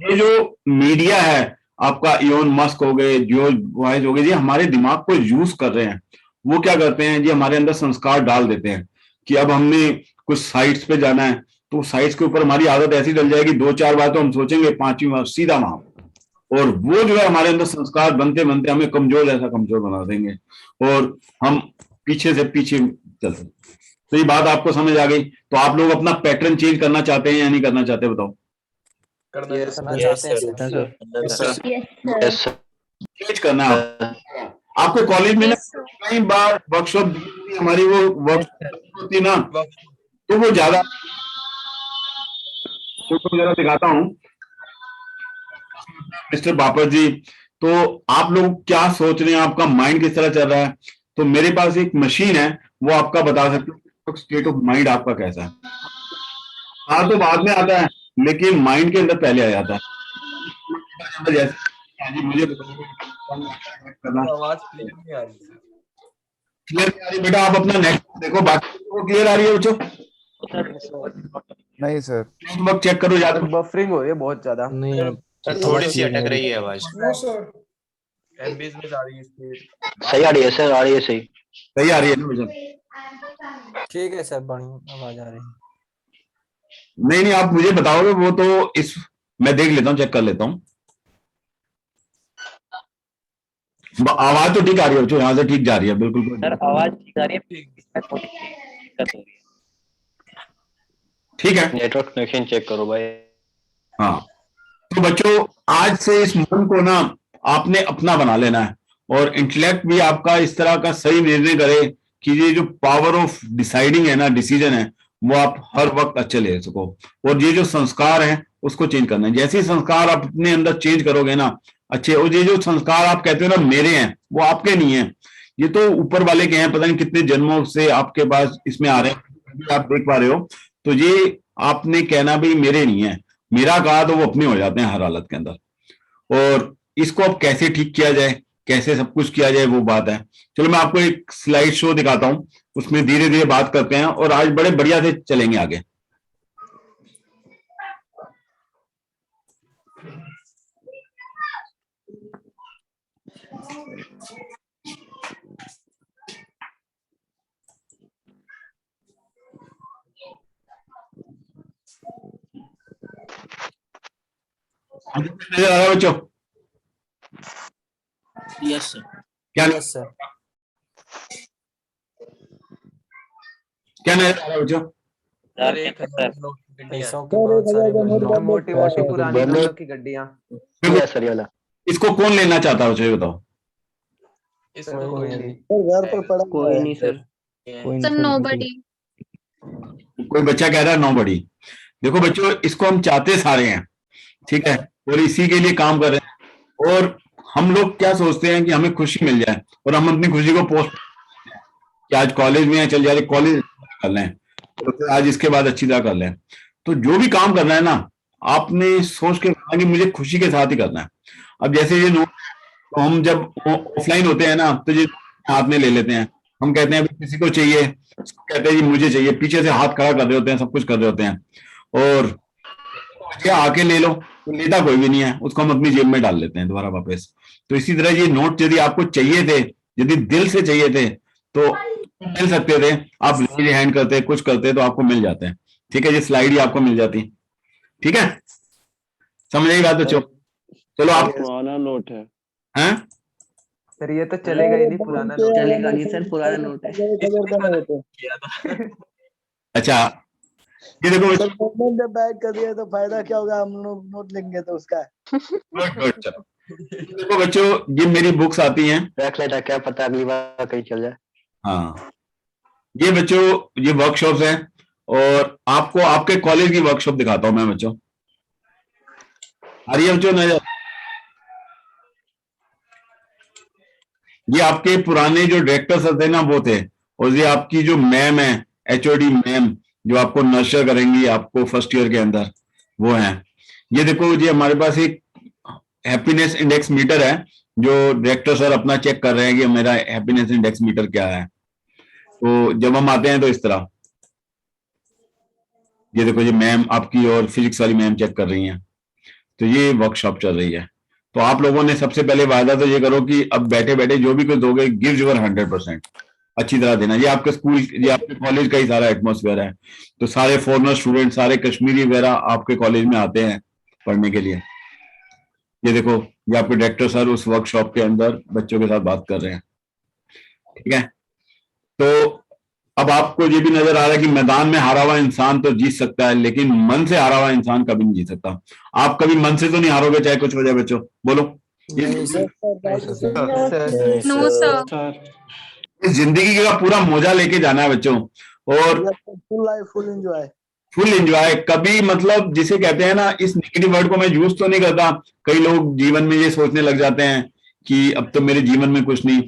ये जो मीडिया है आपका, इलोन मस्क हो गए, जॉर्ज वाइज हो गए, ये हमारे दिमाग को यूज कर रहे हैं। वो क्या करते हैं, ये हमारे अंदर संस्कार डाल देते हैं कि अब हमने कुछ साइट्स पे जाना है, तो साइट्स के ऊपर हमारी आदत ऐसी डल जाएगी, 2-4 बार तो हम सोचेंगे, 5वीं बार सीधा वहां। और वो जो है हमारे अंदर संस्कार बनते बनते हमें कमजोर जैसा कमजोर बना देंगे, और हम पीछे से पीछे चलते। तो ये बात आपको समझ आ गई? तो आप लोग अपना पैटर्न चेंज करना चाहते हैं या नहीं करना चाहते, बताओ। चेंज करना है आपको। कॉलेज में ना Yes, sir. कई बार वर्कशॉप हमारी, वो वर्कशॉप होती ना, तो वो ज्यादा, तो जरा दिखाता हूँ मिस्टर बापर जी। तो आप लोग क्या सोच रहे हैं, आपका माइंड किस तरह चल रहा है? तो मेरे पास एक मशीन है, वो आपका बता सकती है स्टेट ऑफ माइंड आपका कैसा है। हाँ तो बाद में आता है, लेकिन माइंड के अंदर पहले आ जाता है। जैसे हाँ जी, मुझे करना आवाज क्लियर नहीं आ रही सर। क्लियर आ रही बेटा? आप अपना नेट देखो, बाकी को क्लियर आ रही है बच्चों? नहीं सर, नेटवर्क चेक करो याद। बफरिंग हो रही है बहुत ज्यादा। नहीं सर थोड़ी सी अटक रही है आवाज। एमबीज में जा रही है स्पीड। सही आ रही है सर, आ रही है सही। सही आ रही है ना भैया? ठीक है सर, बढ़िया आवाज आ रही है। नहीं नहीं, आप मुझे बताओगे वो तो, इस मैं देख लेता हूँ, चेक कर लेता हूँ। आवाज तो ठीक आ रही है बच्चों, यहाँ से ठीक जा रही है बिल्कुल। सर आवाज ठीक आ रही है, इसमें थोड़ी दिक्कत हो रही है। ठीक है, नेटवर्क कनेक्शन चेक करो भाई। हाँ तो बच्चों आज से इस मन को ना आपने अपना बना लेना है, और इंटेलेक्ट भी आपका इस तरह का सही निर्णय करे कि ये जो पावर ऑफ डिसाइडिंग है ना, डिसीजन है, वो आप हर वक्त अच्छे ले सको। और ये जो संस्कार है उसको चेंज करना है। जैसे ही संस्कार आप अपने अंदर चेंज करोगे ना अच्छे, और ये जो संस्कार आप कहते हो ना मेरे हैं, वो आपके नहीं है, ये तो ऊपर वाले के हैं। पता नहीं कितने जन्मों से आपके पास इसमें आ रहे हैं, आप देख पा रहे हो। तो ये आपने कहना भी मेरे नहीं है, मेरा कहा तो वो अपने हो जाते हैं हर हालत के अंदर। और इसको अब कैसे ठीक किया जाए, कैसे सब कुछ किया जाए, वो बात है। चलो मैं आपको एक स्लाइड शो दिखाता हूं, उसमें धीरे धीरे बात करते हैं और आज बड़े बढ़िया से चलेंगे आगे। नजर आ रहा है बच्चों? Yes sir. क्या यस सर। क्या नजर आ रहा है बच्चों? सर 1000 लोग की गड्डियां। पैसों की बहुत सारी गड्डियां। मोटी मोटी पुरानी बंदों की गड्डियां। सर ये वाला इसको कौन लेना चाहता है, मुझे बताओ। इसमें कोई नहीं। घर पर पड़ा कोई नहीं सर। Sir, nobody. कोई बच्चा कह रहा है नो बड़ी। देखो बच्चों, इसको हम चाहते सारे हैं, ठीक है, और इसी के लिए काम कर रहे हैं। और हम लोग क्या सोचते हैं कि हमें खुशी मिल जाए, और हम अपनी खुशी को पोस्ट कि आज कॉलेज में चल जा रहे, कॉलेज कर लें, तो फिर आज इसके बाद अच्छी तरह कर लें। तो जो भी काम करना है ना, आपने सोच के करना कि मुझे खुशी के साथ ही करना है। अब जैसे ये नोट, तो हम जब ऑफलाइन होते हैं ना, तो ये हाथ में ले लेते हैं, हम कहते हैं किसी को चाहिए, कहते हैं जी मुझे चाहिए, पीछे से हाथ खड़ा कर रहे होते हैं, सब कुछ कर रहे होते हैं, और ये आके ले लो, तो लेता कोई भी नहीं है, उसको हम अपनी जेब में डाल लेते हैं दोबारा वापस। तो इसी तरह ये नोट यदि आपको चाहिए थे, यदि दिल से चाहिए थे, तो मिल सकते थे। आप रेज हैंड करते, कुछ करते, तो आपको मिल जाते हैं। ठीक है, ये स्लाइड ही आपको मिल जाती। ठीक है, समझ आई बात बच्चों? चलो आप पुराना नोट है। हैं? सर ये तो चलेगा ही नहीं, पुराना नोट चलेगा नहीं सर, पुराना नोट है। अच्छा, ये देखो सर गवर्नमेंट जब बैड कर दिया तो फायदा क्या होगा, हम लोग नोट लेंगे तो उसका। गुड। चलो देखो बच्चों, ये मेरी बुक्स आती हैं, रख लेता, क्या पता अगली बार कहीं चल जाए। हाँ, ये बच्चों ये वर्कशॉप्स हैं, और आपको आपके कॉलेज की वर्कशॉप दिखाता हूं मैं बच्चों। आ रही है बच्चों नजर? ये आपके पुराने जो डायरेक्टर सर थे ना, वो थे, और ये आपकी जो मैम है, एचओडी मैम, जो आपको नर्चर करेंगी आपको फर्स्ट ईयर के अंदर, वो हैं। ये देखो, ये हमारे पास एक हैप्पीनेस इंडेक्स मीटर है, जो डायरेक्टर सर अपना चेक कर रहे हैं कि मेरा हैप्पीनेस इंडेक्स मीटर क्या है। तो जब हम आते हैं तो इस तरह, ये देखो, ये मैम आपकी और फिजिक्स वाली मैम चेक कर रही हैं। तो ये वर्कशॉप चल रही है। तो आप लोगों ने सबसे पहले वादा तो ये करो कि अब बैठे बैठे जो भी कुछ दोगे, गिव योर 100%, अच्छी तरह देना। ये आपके स्कूल, ये आपके कॉलेज का ही सारा एटमॉस्फेयर है। तो सारे फॉरेनर स्टूडेंट, सारे कश्मीरी वगैरह आपके कॉलेज में आते हैं पढ़ने के लिए। ये देखो, ये आपके डायरेक्टर सर उस वर्कशॉप के अंदर बच्चों के साथ बात कर रहे हैं। ठीक है, तो अब आपको ये भी नजर आ रहा है कि मैदान में हारा हुआ इंसान तो जीत सकता है, लेकिन मन से हारा हुआ इंसान कभी नहीं जीत सकता। आप कभी मन से तो नहीं हारोगे, चाहे कुछ हो जाए बच्चों, बोलो। No, sir. इस जिंदगी का पूरा मौजा लेके जाना है बच्चों, और full life full enjoy. Full enjoy. कभी मतलब जिसे कहते हैं ना, इस नेगेटिव वर्ड को मैं यूज तो नहीं करता, कई लोग जीवन में ये सोचने लग जाते हैं कि अब तो मेरे जीवन में कुछ नहीं।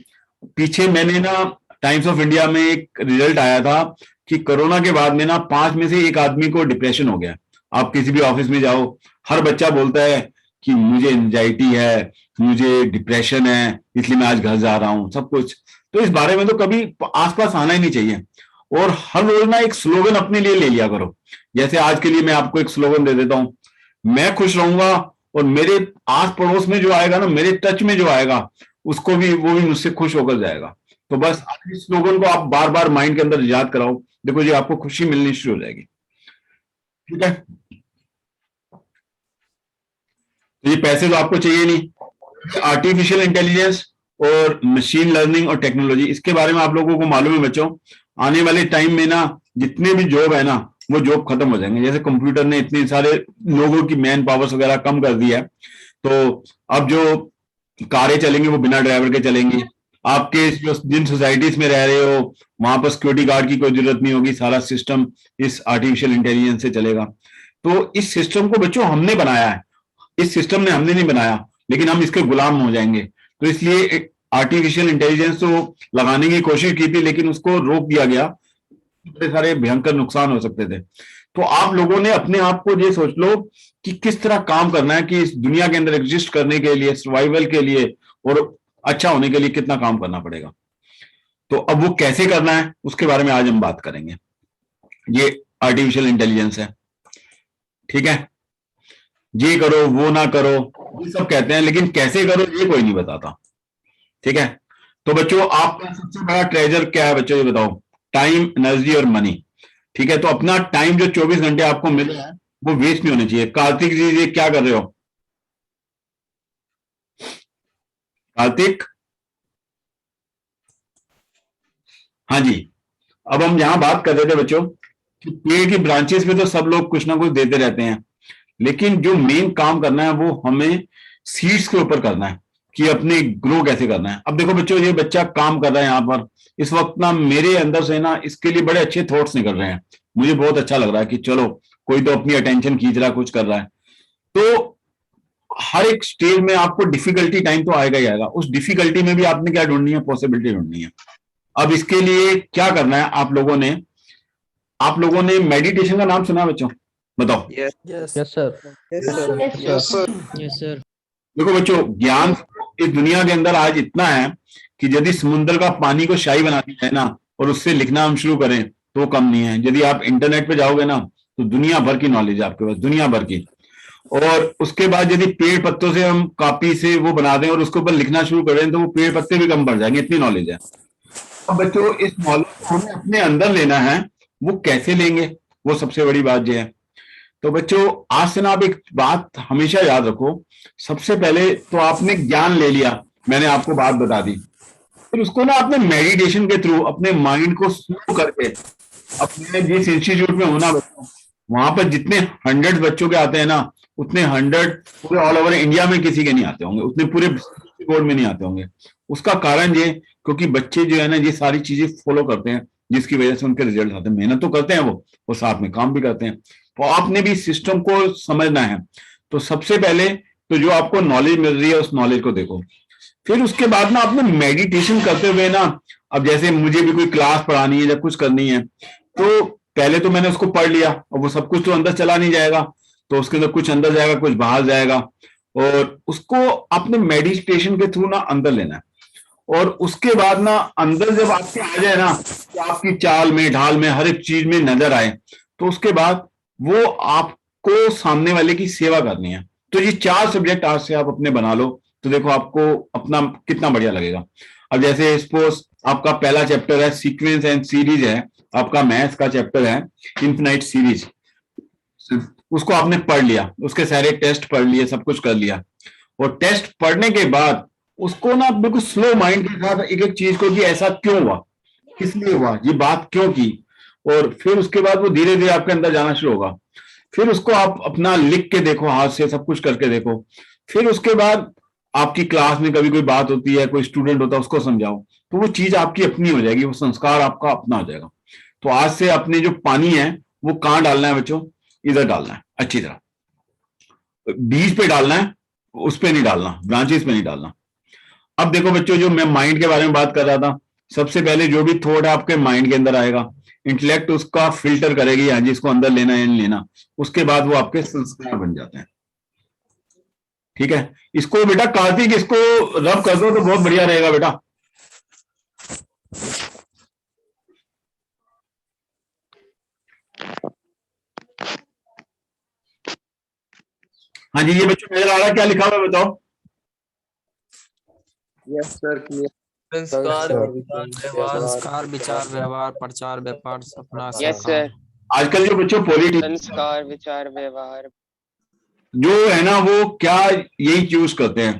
पीछे मैंने ना टाइम्स ऑफ इंडिया में एक रिजल्ट आया था कि कोरोना के बाद में ना 5 में से 1 आदमी को डिप्रेशन हो गया। आप किसी भी ऑफिस में जाओ, हर बच्चा बोलता है कि मुझे एंजाइटी है, मुझे डिप्रेशन है, इसलिए मैं आज घर जा रहा हूं, सब कुछ। तो इस बारे में तो कभी आसपास आना ही नहीं चाहिए। और हर रोज ना एक स्लोगन अपने लिए ले लिया करो। जैसे आज के लिए मैं आपको एक स्लोगन दे देता हूं, मैं खुश रहूंगा, और मेरे आस पड़ोस में जो आएगा ना, मेरे टच में जो आएगा, उसको भी, वो भी मुझसे खुश होकर जाएगा। तो बस इस स्लोगन को आप बार बार माइंड के अंदर याद कराओ, देखो जी आपको खुशी मिलनी शुरू हो जाएगी। ठीक है, तो ये पैसे तो आपको चाहिए नहीं। आर्टिफिशियल इंटेलिजेंस और मशीन लर्निंग और टेक्नोलॉजी, इसके बारे में आप लोगों को मालूम है बच्चों, आने वाले टाइम में ना जितने भी जॉब है ना, वो जॉब खत्म हो जाएंगे। जैसे कंप्यूटर ने इतने सारे लोगों की मैन पावर्स वगैरह कम कर दी है, तो अब जो कारें चलेंगी वो बिना ड्राइवर के चलेंगी। आपके जो जिन सोसाइटीज में रह रहे हो वहां पर सिक्योरिटी गार्ड की कोई जरूरत नहीं होगी, सारा सिस्टम इस आर्टिफिशियल इंटेलिजेंस से चलेगा। तो इस सिस्टम को बच्चों हमने बनाया है, इस सिस्टम ने हमने नहीं बनाया, लेकिन हम इसके गुलाम हो जाएंगे। तो इसलिए आर्टिफिशियल इंटेलिजेंस तो लगाने की कोशिश की थी, लेकिन उसको रोक दिया गया, बड़े सारे भयंकर नुकसान हो सकते थे। तो आप लोगों ने अपने आप को ये सोच लो कि किस तरह काम करना है, कि इस दुनिया के अंदर एग्जिस्ट करने के लिए, सर्वाइवल के लिए और अच्छा होने के लिए कितना काम करना पड़ेगा। तो अब वो कैसे करना है उसके बारे में आज हम बात करेंगे। ये आर्टिफिशियल इंटेलिजेंस है, ठीक है। ये करो वो ना करो ये सब कहते हैं, लेकिन कैसे करो ये कोई नहीं बताता, ठीक है। तो बच्चों आपका सबसे बड़ा ट्रेजर क्या है बच्चों, ये बताओ। टाइम, एनर्जी और मनी, ठीक है। तो अपना टाइम जो 24 घंटे आपको मिल रहा है वो वेस्ट नहीं होने चाहिए। कार्तिक जी ये क्या कर रहे हो? कार्तिक, हाँ जी। अब हम यहां बात कर रहे थे बच्चों कि पेड़ की ब्रांचेस पे तो सब लोग कुछ ना कुछ देते रहते हैं, लेकिन जो मेन काम करना है वो हमें सीड्स के ऊपर करना है कि अपने ग्रो कैसे करना है। अब देखो बच्चों, ये बच्चा काम कर रहा है यहाँ पर इस वक्त ना, मेरे अंदर से ना इसके लिए बड़े अच्छे थॉट्स निकल रहे हैं। मुझे बहुत अच्छा लग रहा है कि चलो कोई तो अपनी अटेंशन खींच रहा है, कुछ कर रहा है। तो हर एक स्टेज में आपको डिफिकल्टी टाइम तो आएगा ही आएगा। उस डिफिकल्टी में भी आपने क्या ढूंढनी है? पॉसिबिलिटी ढूंढनी है। अब इसके लिए क्या करना है? आप लोगों ने मेडिटेशन का नाम सुना है बच्चों? बताओ। Yes sir. Yes sir. देखो बच्चों, ज्ञान इस दुनिया के अंदर आज इतना है कि यदि समुद्र का पानी को शाही बना दिया है ना और उससे लिखना हम शुरू करें तो वो कम नहीं है। यदि आप इंटरनेट पे जाओगे ना तो दुनिया भर की नॉलेज है आपके पास, दुनिया भर की। और उसके बाद यदि पेड़ पत्तों से हम कॉपी से वो बना दें और उसके ऊपर लिखना शुरू करें तो वो पेड़ पत्ते भी कम पड़ जाएंगे, इतनी नॉलेज है। अब बच्चों इस नॉलेज को हमें अपने अंदर लेना है, वो कैसे लेंगे? वो सबसे बड़ी बात ये है। तो बच्चों आज से ना आप एक बात हमेशा याद रखो, सबसे पहले तो आपने ज्ञान ले लिया, मैंने आपको बात बता दी, फिर उसको ना आपने मेडिटेशन के थ्रू अपने माइंड को स्लो करके, अपने जिस इंस्टीट्यूट में होना बच्चों, वहां पर जितने 100 बच्चों के आते हैं ना, उतने 100 पूरे ऑल ओवर इंडिया में किसी के नहीं आते होंगे, उतने पूरे बोर्ड में नहीं आते होंगे। उसका कारण ये, क्योंकि बच्चे जो है ना ये सारी चीजें फॉलो करते हैं, जिसकी वजह से उनके रिजल्ट आते हैं। मेहनत तो करते हैं वो साथ में काम भी करते हैं। तो आपने भी सिस्टम को समझना है। तो सबसे पहले तो जो आपको नॉलेज मिल रही है उस नॉलेज को देखो। फिर उसके बाद ना आपने मेडिटेशन करते हुए ना, अब जैसे मुझे भी कोई क्लास पढ़ानी है या कुछ करनी है, तो पहले तो मैंने उसको पढ़ लिया और वो सब कुछ तो अंदर चला नहीं जाएगा, तो उसके अंदर कुछ अंदर जाएगा कुछ बाहर जाएगा, और उसको आपने मेडिटेशन के थ्रू ना अंदर लेना है। और उसके बाद ना अंदर जब आपके आ जाए ना, कि आपकी चाल में ढाल में हर एक चीज में नजर आए, तो उसके बाद वो आपको सामने वाले की सेवा करनी है। तो ये 4 सब्जेक्ट आज से आप अपने बना लो, तो देखो आपको अपना कितना बढ़िया लगेगा। अब जैसे सपोज आपका पहला चैप्टर है सीक्वेंस एंड सीरीज है, आपका मैथ्स का चैप्टर है इनफिनाइट सीरीज, उसको आपने पढ़ लिया, उसके सारे टेस्ट पढ़ लिए, सब कुछ कर लिया। और टेस्ट पढ़ने के बाद उसको ना बिल्कुल स्लो माइंड के साथ एक एक चीज को, कि ऐसा क्यों हुआ, किस लिए हुआ, ये बात क्यों की, और फिर उसके बाद वो धीरे धीरे आपके अंदर जाना शुरू होगा। फिर उसको आप अपना लिख के देखो, हाथ से सब कुछ करके देखो। फिर उसके बाद आपकी क्लास में कभी कोई बात होती है, कोई स्टूडेंट होता है, उसको समझाओ, तो वो चीज आपकी अपनी हो जाएगी, वो संस्कार आपका अपना हो जाएगा। तो आज से अपने जो पानी है वो कहाँ डालना है बच्चों? इधर डालना है, अच्छी तरह बीज पे डालना है, उस पे नहीं डालना, ब्रांचेस पे नहीं डालना। अब देखो बच्चों, जो मैं माइंड के बारे में बात कर रहा था, सबसे पहले जो भी थॉट है आपके माइंड के अंदर आएगा, इंटेलेक्ट उसका फिल्टर करेगी, हाँ जी इसको अंदर लेना है नहीं लेना, उसके बाद वो आपके संस्कार बन जाते हैं। ठीक है, इसको बेटा कार्तिक इसको रब कर दो तो बहुत बढ़िया रहेगा बेटा। हाँ जी, ये बच्चों नजर आ रहा है क्या लिखा हुआ है बताओ? Yes sir, clear. संस्कार, विचार, व्यवहार, प्रचार, व्यापार, सपना, यस सर। आजकल जो बच्चों पॉलिटिक्स, संस्कार, विचार, व्यवहार जो है ना वो क्या यही चूज करते हैं।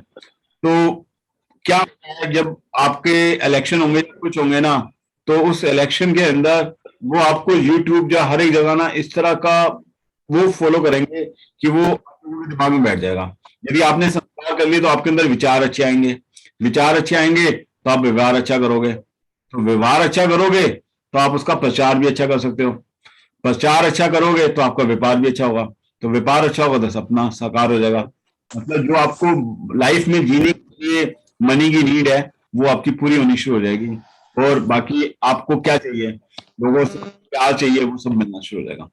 तो क्या जब आपके इलेक्शन होंगे, कुछ होंगे ना, तो उस इलेक्शन के अंदर वो आपको यूट्यूब या हर एक जगह ना इस तरह का वो फॉलो करेंगे कि वो आपके दिमाग में बैठ जाएगा। यदि आपने संस्कार कर लिए तो आपके अंदर विचार अच्छे आएंगे, विचार अच्छे आएंगे तो आप व्यवहार अच्छा करोगे, तो व्यवहार अच्छा करोगे तो आप उसका प्रचार भी अच्छा कर सकते हो, प्रचार अच्छा करोगे तो आपका व्यापार भी अच्छा होगा, तो व्यापार अच्छा होगा तो सपना साकार हो जाएगा। मतलब जो आपको लाइफ में जीने के लिए मनी की नीड है वो आपकी पूरी होनी शुरू हो जाएगी, और बाकी आपको क्या चाहिए, लोगों से प्यार चाहिए, वो सब मिलना शुरू हो जाएगा।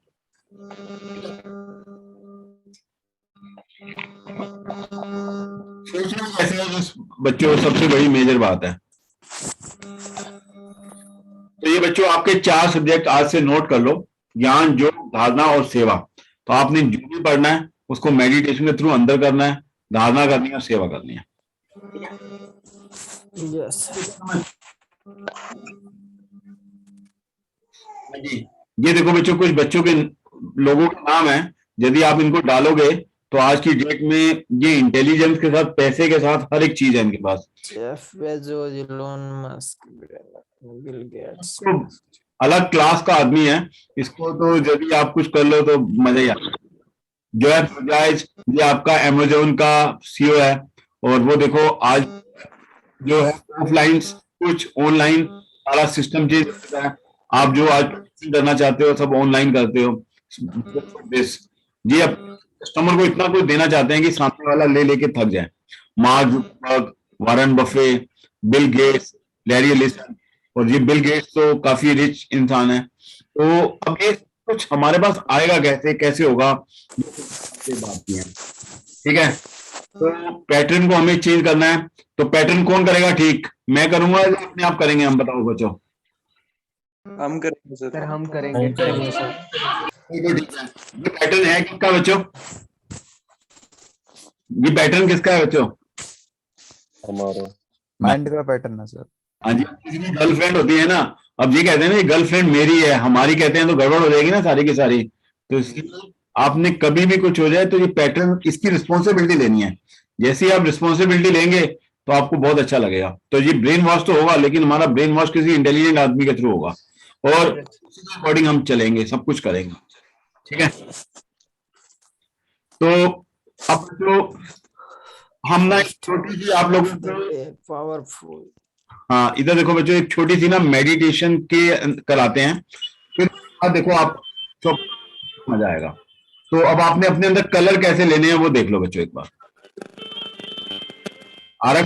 सोचना कैसे है बच्चों, सबसे बड़ी मेजर बात है। तो ये बच्चों आपके 4 सब्जेक्ट आज से नोट कर लो, ज्ञान, योग, धारणा और सेवा। तो आपने जो भी पढ़ना है उसको मेडिटेशन के थ्रू अंदर करना है, धारणा करनी है और सेवा करनी है। यस जी, ये देखो बच्चों, कुछ बच्चों के लोगों के नाम है, यदि आप इनको डालोगे तो आज की डेट में ये इंटेलिजेंस के साथ, पैसे के साथ हर एक चीज है इनके पास। Jeff Bezos, Elon Musk, Bill Gates. तो अलग क्लास का आदमी है, इसको तो यदि आप कुछ कर लो तो मजा ही आता है। जेफ बेजोस ये आपका अमेज़न का सीईओ है, और वो देखो आज जो है ऑफलाइन कुछ ऑनलाइन सारा सिस्टम चेंज करता है। आप जो आज करना चाहते हो सब ऑनलाइन करते हो। जी, अब कस्टमर को इतना कुछ देना चाहते हैं कि सामने वाला ले लेके थक जाए। Mark Zuckerberg, Warren Buffett, Bill Gates, Larry Ellison, और ये बिल गेट्स तो काफी रिच इंसान है। तो अब ये कुछ हमारे पास आएगा कैसे, कैसे होगा, ये बात की है। ठीक है, तो पैटर्न को हमें चेंज करना है। तो पैटर्न कौन करेगा ठीक, मैं करूंगा या अपने आप करेंगे, हम बताओ बच्चों। हम करेंगे सर हम करेंगे। बिल्कुल ठीक है। ये पैटर्न है किसका बच्चों, ये पैटर्न किसका है बच्चों? हमारा माइंड का पैटर्न है सर। हाँ जी, किसी की गर्लफ्रेंड होती है ना, अब ये कहते हैं ना गर्लफ्रेंड मेरी है, हमारी कहते हैं तो गड़बड़ हो जाएगी ना सारी की सारी। तो इसलिए आपने कभी भी कुछ हो जाए तो ये पैटर्न, इसकी रिस्पॉन्सिबिलिटी लेनी है। जैसे ही आप रिस्पॉन्सिबिलिटी लेंगे तो आपको बहुत अच्छा लगेगा। तो ये ब्रेन वॉश तो होगा, लेकिन हमारा ब्रेन वॉश किसी इंटेलिजेंट आदमी के थ्रू होगा, और उसी के अकॉर्डिंग हम चलेंगे, सब कुछ करेंगे। ठीक है, तो अब जो हम ना एक छोटी सी आप लोगों को, पावरफुल। हाँ इधर देखो बच्चों, एक छोटी सी ना मेडिटेशन के कराते हैं, फिर देखो आप तो मजा आएगा। तो अब आपने अपने अंदर कलर कैसे लेने हैं वो देख लो बच्चों एक बार। आ रहा है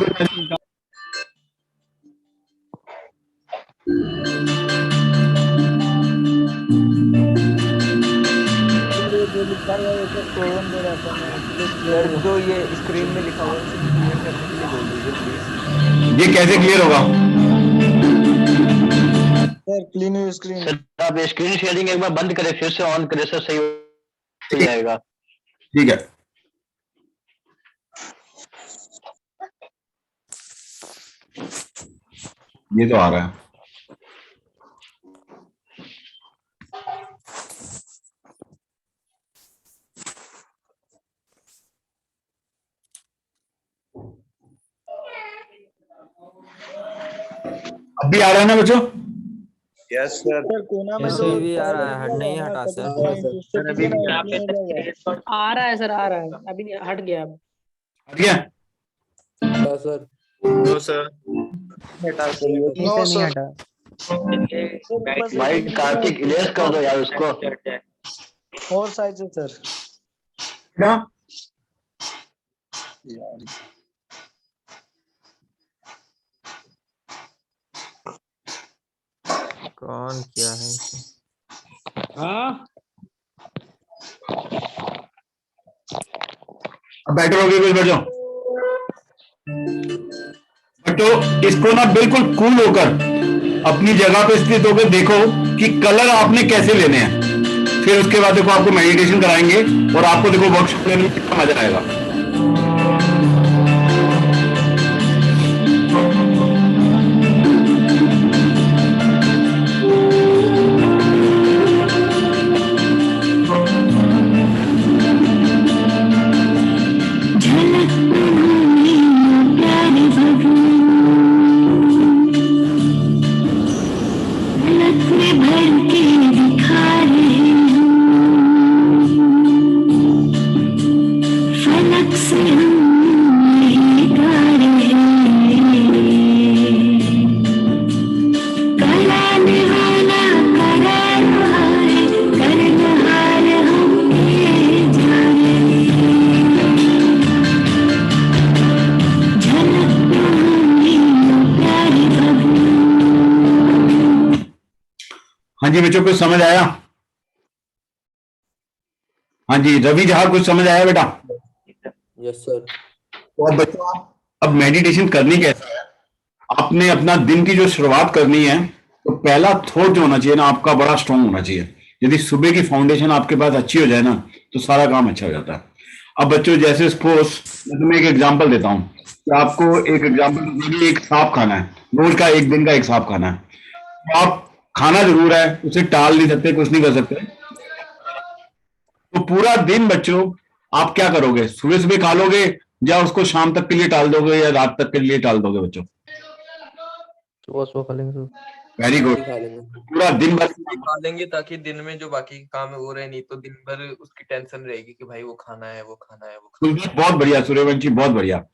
सर जो ये स्क्रीन में लिखा हुआ है उसे क्लियर करने के लिए बोल दीजिए प्लीज। ये कैसे क्लियर होगा? Sir clean your screen. Sir आप स्क्रीन शेयरिंग एक बार बंद करें फिर से ऑन करें सर, सही हो जाएगा। ठीक है, ये तो आ रहा है। अब भी आ रहा है ना बच्चों? Yes sir. सर कोना में ऐसे भी आ रहा है, हट नहीं हटा सर। आ रहा है सर, आ रहा है, अभी नहीं हट गया। अब हट गया? Sir no sir, no sir. भाई कार्तिक इलेक्ट कर दो यार उसको। और साइड से सर। क्या? कौन क्या है इसे? अब बेटर हो गए कुछ बच्चों? बच्चों इसको ना बिल्कुल कूल होकर अपनी जगह पे स्थित होकर देखो कि कलर आपने कैसे लेने हैं। फिर उसके बाद देखो आपको मेडिटेशन कराएंगे और आपको देखो वर्कशॉप लेने में कितना मजा आएगा। भर के हाँ जी बच्चों, कुछ समझ आया? हाँ जी रवि जहाँ, कुछ समझ आया बेटा? Yes sir. तो अब बच्चों अब मेडिटेशन करनी कैसे है? आपने अपना दिन की जो शुरुआत करनी है, तो पहला थॉट जो होना चाहिए ना आपका, बड़ा स्ट्रांग होना चाहिए। यदि सुबह की फाउंडेशन आपके पास अच्छी हो जाए ना, तो सारा काम अच्छा हो जाता है। अब बच्चों जैसे सपोज मैं तुम्हें एक एग्जांपल देता हूँ कि आपको एक एग्जांपल, एक सांप खाना है, रोज का एक दिन का एक सांप खाना है। तो आप खाना जरूर है, उसे टाल नहीं सकते, कुछ नहीं कर सकते। तो पूरा दिन बच्चों आप क्या करोगे? सुबह सुबह खा लोगे, या उसको शाम तक के लिए टाल दोगे, या रात तक के लिए टाल दोगे बच्चों? सुबह सुबह खा लेंगे सर। Very good. खा लेंगे। पूरा दिन भर खा लेंगे ताकि दिन में जो बाकी के काम है वो रहे, नहीं तो दिन भर उसकी टेंशन रहेगी कि भाई वो खाना है, वो खाना है, वो खाना है। बहुत बढ़िया सूर्यवंशी, बहुत बढ़िया।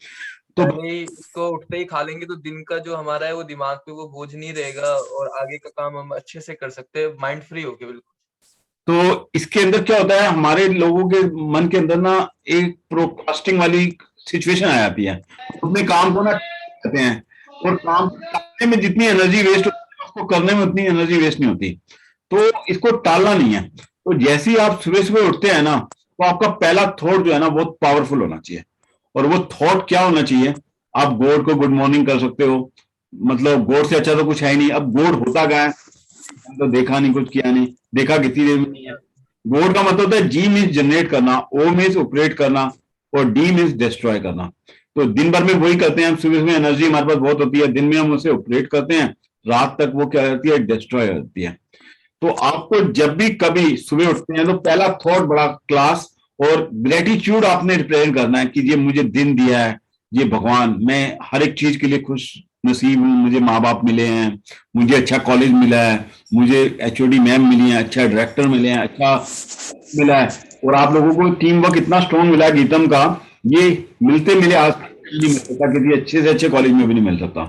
तो पहले ही उसको उठते ही खा लेंगे तो दिन का जो हमारा है वो दिमाग पे वो बोझ नहीं रहेगा और आगे का काम हम अच्छे से कर सकते हैं, माइंड फ्री होके बिल्कुल। तो इसके अंदर क्या होता है, हमारे लोगों के मन के अंदर ना एक प्रोक्रास्टिंग वाली सिचुएशन आ जाती है। अपने काम को ना करते हैं, और काम करने में जितनी एनर्जी वेस्ट होती है, उसको करने में उतनी एनर्जी वेस्ट नहीं होती। तो इसको टालना नहीं है। तो जैसे ही आप सुबह सुबह उठते हैं ना, तो आपका पहला थॉट जो है ना बहुत पावरफुल होना चाहिए। और वो थॉट क्या होना चाहिए? आप गॉड को गुड मॉर्निंग कर सकते हो, मतलब गॉड से अच्छा तो कुछ है ही नहीं। अब गॉड होता क्या है? तो देखा नहीं, कुछ किया नहीं, देखा कितनी देर में नहीं है। गॉड का मतलब होता है जी मीन्स जनरेट करना, ओ मीन्स ऑपरेट करना, और डी मीन्स डिस्ट्रॉय करना। तो दिन भर में वही करते हैं हम। सुबह सुबह एनर्जी हमारे पास बहुत होती है, दिन में हम उसे ऑपरेट करते हैं, रात तक वो क्या करती है? डिस्ट्रॉय होती है। तो आपको जब भी कभी सुबह उठते हैं तो पहला थॉट बड़ा क्लास और ग्रेटिट्यूड आपने रिप्रेजेंट करना है कि ये मुझे दिन दिया है, ये भगवान, मैं हर एक चीज के लिए खुश नसीब हूँ। मुझे माँ बाप मिले हैं, मुझे अच्छा कॉलेज मिला है, मुझे एचओडी मैम मिली है, अच्छा डायरेक्टर मिले हैं, अच्छा मिला है। और आप लोगों को टीम वर्क इतना स्ट्रॉन्ग मिला है गीतम का, ये मिलते मिले आज नहीं मिल सकता, किसी अच्छे से अच्छे कॉलेज में भी नहीं मिल सकता।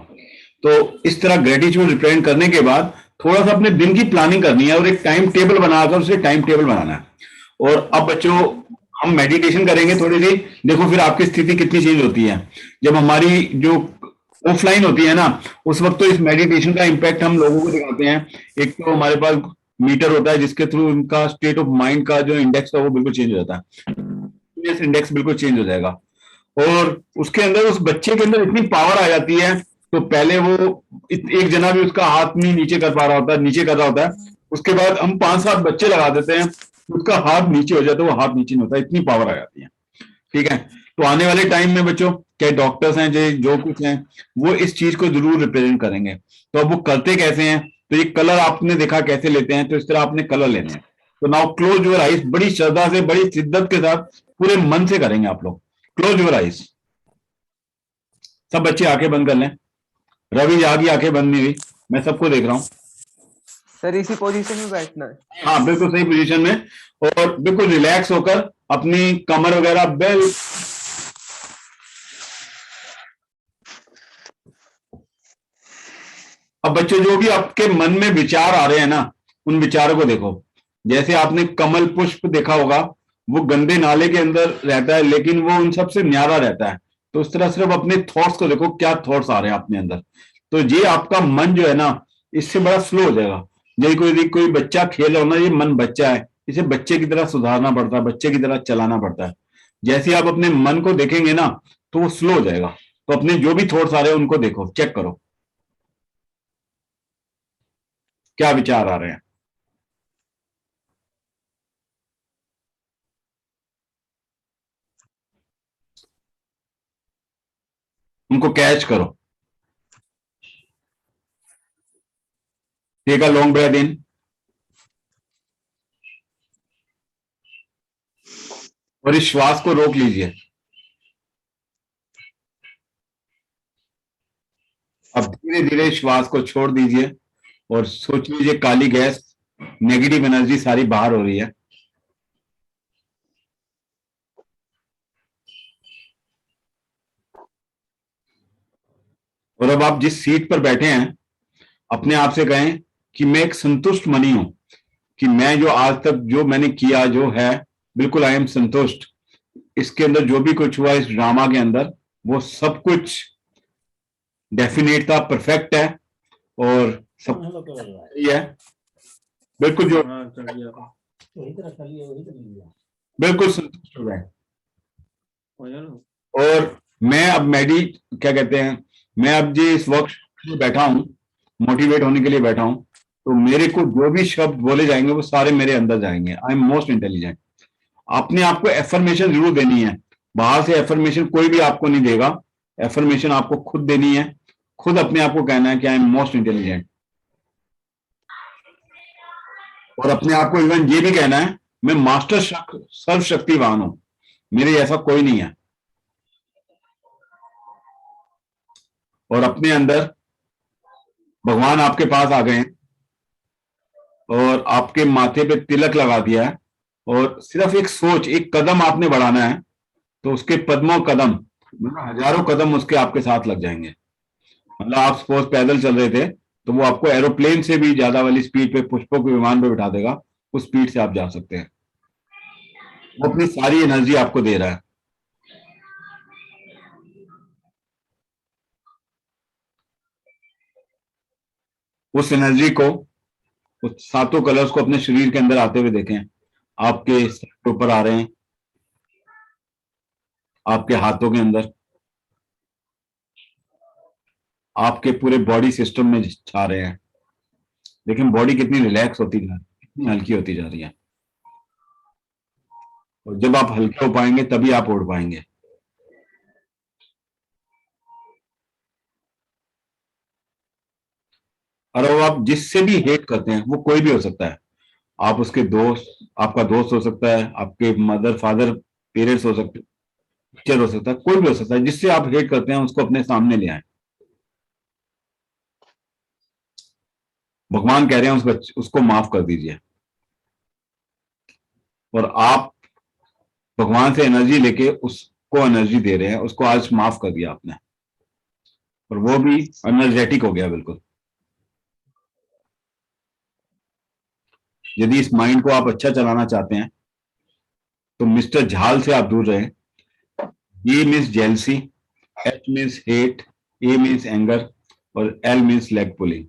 तो इस तरह ग्रेटिट्यूड रिप्रेजेंट करने के बाद थोड़ा सा अपने दिन की प्लानिंग करनी है, और एक टाइम टेबल बनाकर उसे टाइम टेबल बनाना है। और अब बच्चों हम मेडिटेशन करेंगे थोड़ी सी, देखो फिर आपकी स्थिति कितनी चेंज होती है। जब हमारी जो ऑफलाइन होती है ना, उस वक्त तो इस मेडिटेशन का इम्पैक्ट हम लोगों को दिखाते हैं। एक तो हमारे पास मीटर होता है जिसके थ्रू उनका स्टेट ऑफ माइंड का जो इंडेक्स था वो बिल्कुल चेंज हो जाता है, इंडेक्स बिल्कुल चेंज हो जाएगा। और उसके अंदर उस बच्चे के अंदर इतनी पावर आ जाती है, तो पहले वो एक जना भी उसका हाथ नहीं नीचे कर पा रहा होता है, नीचे कर रहा होता है, उसके बाद हम 5-7 बच्चे लगा देते हैं, उसका हाथ नीचे हो जाता है, वो हाथ नीचे नहीं होता, इतनी पावर आ जाती है। ठीक है। तो आने वाले टाइम में बच्चों, चाहे डॉक्टर्स हैं जो कुछ हैं, वो इस चीज को जरूर रिप्रेजेंट करेंगे। तो अब वो करते कैसे हैं? तो ये कलर आपने देखा कैसे लेते हैं, तो इस तरह आपने कलर लेने हैं। तो नाउ क्लोज योर आइज, बड़ी श्रद्धा से, बड़ी शिद्दत के साथ, पूरे मन से करेंगे आप लोग। Close your eyes. सब बच्चे आंखें बंद कर लें। रवि आगे आंखें बंद नहीं हुई, मैं सबको देख रहा हूँ। सर इसी पोजीशन में बैठना है। हाँ बिल्कुल सही पोजीशन में, और बिल्कुल रिलैक्स होकर अपनी कमर वगैरह बिल्कुल। अब बच्चों जो भी आपके मन में विचार आ रहे हैं ना, उन विचारों को देखो। जैसे आपने कमल पुष्प देखा होगा, वो गंदे नाले के अंदर रहता है लेकिन वो उन सबसे न्यारा रहता है। तो इस तरह सिर्फ अपने थॉट्स को देखो, क्या थॉट्स आ रहे हैं अपने अंदर। तो ये आपका मन जो है ना, इससे बड़ा स्लो हो जाएगा। यदि कोई बच्चा खेल रहा हो ना, ये मन बच्चा है, इसे बच्चे की तरह सुधारना पड़ता है, बच्चे की तरह चलाना पड़ता है। जैसे आप अपने मन को देखेंगे ना, तो वो स्लो हो जाएगा। तो अपने जो भी थॉट्स आ रहे हैं उनको देखो, चेक करो क्या विचार आ रहे हैं। उनको कैच करो। Take a long breath in, और इस श्वास को रोक लीजिए। अब धीरे धीरे श्वास को छोड़ दीजिए, और सोच लीजिए काली गैस, नेगेटिव एनर्जी सारी बाहर हो रही है। और अब आप जिस सीट पर बैठे हैं, अपने आप से कहें कि मैं एक संतुष्ट मनी हूं, कि मैं जो आज तक जो मैंने किया जो है, बिल्कुल आई एम संतुष्ट। इसके अंदर जो भी कुछ हुआ इस ड्रामा के अंदर, वो सब कुछ डेफिनेट था, परफेक्ट है, और सब सही है। बिल्कुल जो हाँ कर दिया बिल्कुल संतुष्ट हो गए। हो गया ना? और मैं अब क्या कहते हैं, मैं अब जी इस वक्त बैठा हूँ, मोटिवेट होने के लिए बैठा हूँ, तो मेरे को जो भी शब्द बोले जाएंगे वो सारे मेरे अंदर जाएंगे। I am most intelligent. अपने आप को एफर्मेशन जरूर देनी है, बाहर से एफर्मेशन कोई भी आपको नहीं देगा, एफर्मेशन आपको खुद देनी है, खुद अपने आप को कहना है कि आई एम मोस्ट इंटेलिजेंट। और अपने आप को इवन ये भी कहना है मैं मास्टर सर्वशक्तिवान हूं, मेरे जैसा कोई नहीं है। और अपने अंदर भगवान आपके पास आ गए हैं और आपके माथे पे तिलक लगा दिया है, और सिर्फ एक सोच, एक कदम आपने बढ़ाना है, तो उसके पद्मों कदम, मतलब हजारों कदम उसके आपके साथ लग जाएंगे। मतलब आप सपोज पैदल चल रहे थे तो वो आपको एरोप्लेन से भी ज्यादा वाली स्पीड पे, पुष्पों के विमान पे बिठा देगा, उस स्पीड से आप जा सकते हैं। वो अपनी सारी एनर्जी आपको दे रहा है। उस एनर्जी को, उस सातों कलर्स को अपने शरीर के अंदर आते हुए देखें। आपके सर के ऊपर आ रहे हैं, आपके हाथों के अंदर, आपके पूरे बॉडी सिस्टम में छा रहे हैं। लेकिन बॉडी कितनी रिलैक्स होती जा रही है, कितनी हल्की होती जा रही है। और जब आप हल्के हो पाएंगे तभी आप उड़ पाएंगे। और वो आप जिससे भी हेट करते हैं, वो कोई भी हो सकता है, आप उसके दोस्त, आपका दोस्त हो सकता है, आपके मदर फादर पेरेंट्स हो सकते, टीचर हो सकता है, कोई भी हो सकता है, जिससे आप हेट करते हैं उसको अपने सामने ले आए। भगवान कह रहे हैं उसको माफ कर दीजिए। और आप भगवान से एनर्जी लेके उसको एनर्जी दे रहे हैं, उसको आज माफ कर दिया आपने, और वो भी एनर्जेटिक हो गया बिल्कुल। यदि इस माइंड को आप अच्छा चलाना चाहते हैं तो मिस्टर झाल से आप दूर रहें। E means jealousy, H means hate, A means anger, और L मीन्स लेग पुलिंग।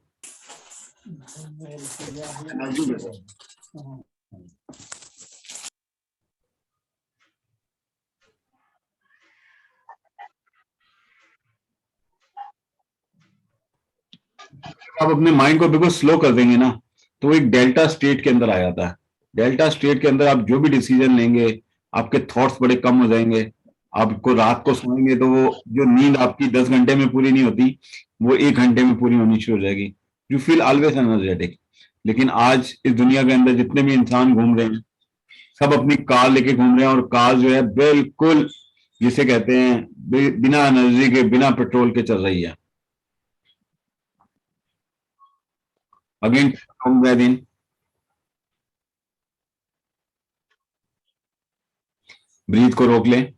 आप अपने माइंड को बिल्कुल स्लो कर देंगे ना, तो वो एक डेल्टा स्टेट के अंदर आ जाता है। डेल्टा स्टेट के अंदर आप जो भी डिसीजन लेंगे, आपके थॉट्स बड़े कम हो जाएंगे। आपको रात को सोएंगे तो वो जो नींद आपकी 10 घंटे में पूरी नहीं होती, वो 1 घंटे में पूरी होनी शुरू हो जाएगी। You feel always energetic. लेकिन आज इस दुनिया के अंदर जितने भी इंसान घूम रहे हैं, सब अपनी कार लेके घूम रहे हैं, और कार जो है बिल्कुल जिसे कहते हैं बिना एनर्जी के, बिना पेट्रोल के चल रही है। अगेन दिन ब्रीथ को रोक लें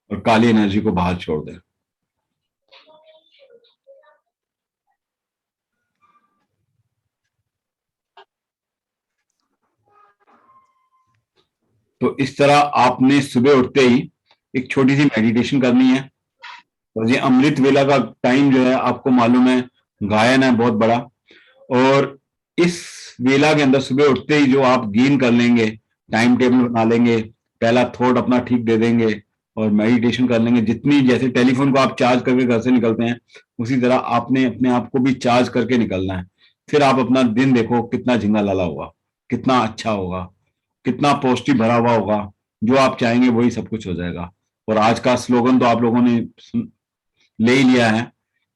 और काली एनर्जी को बाहर छोड़ दें। तो इस तरह आपने सुबह उठते ही एक छोटी सी मेडिटेशन करनी है। और ये अमृत वेला का टाइम जो है, आपको मालूम है गायन है बहुत बड़ा, और इस वेला के अंदर सुबह उठते ही जो आप गेन कर लेंगे, टाइम टेबल बना लेंगे, पहला थॉट अपना ठीक दे देंगे और मेडिटेशन कर लेंगे। जितनी, जैसे टेलीफोन को आप चार्ज करके घर से निकलते हैं, उसी तरह आपने अपने आप को भी चार्ज करके निकलना है। फिर आप अपना दिन देखो कितना झिंगा लाला होगा, कितना अच्छा होगा, कितना पॉजिटिव भरा हुआ होगा। जो आप चाहेंगे वही सब कुछ हो जाएगा। और आज का स्लोगन तो आप लोगों ने ले ही लिया है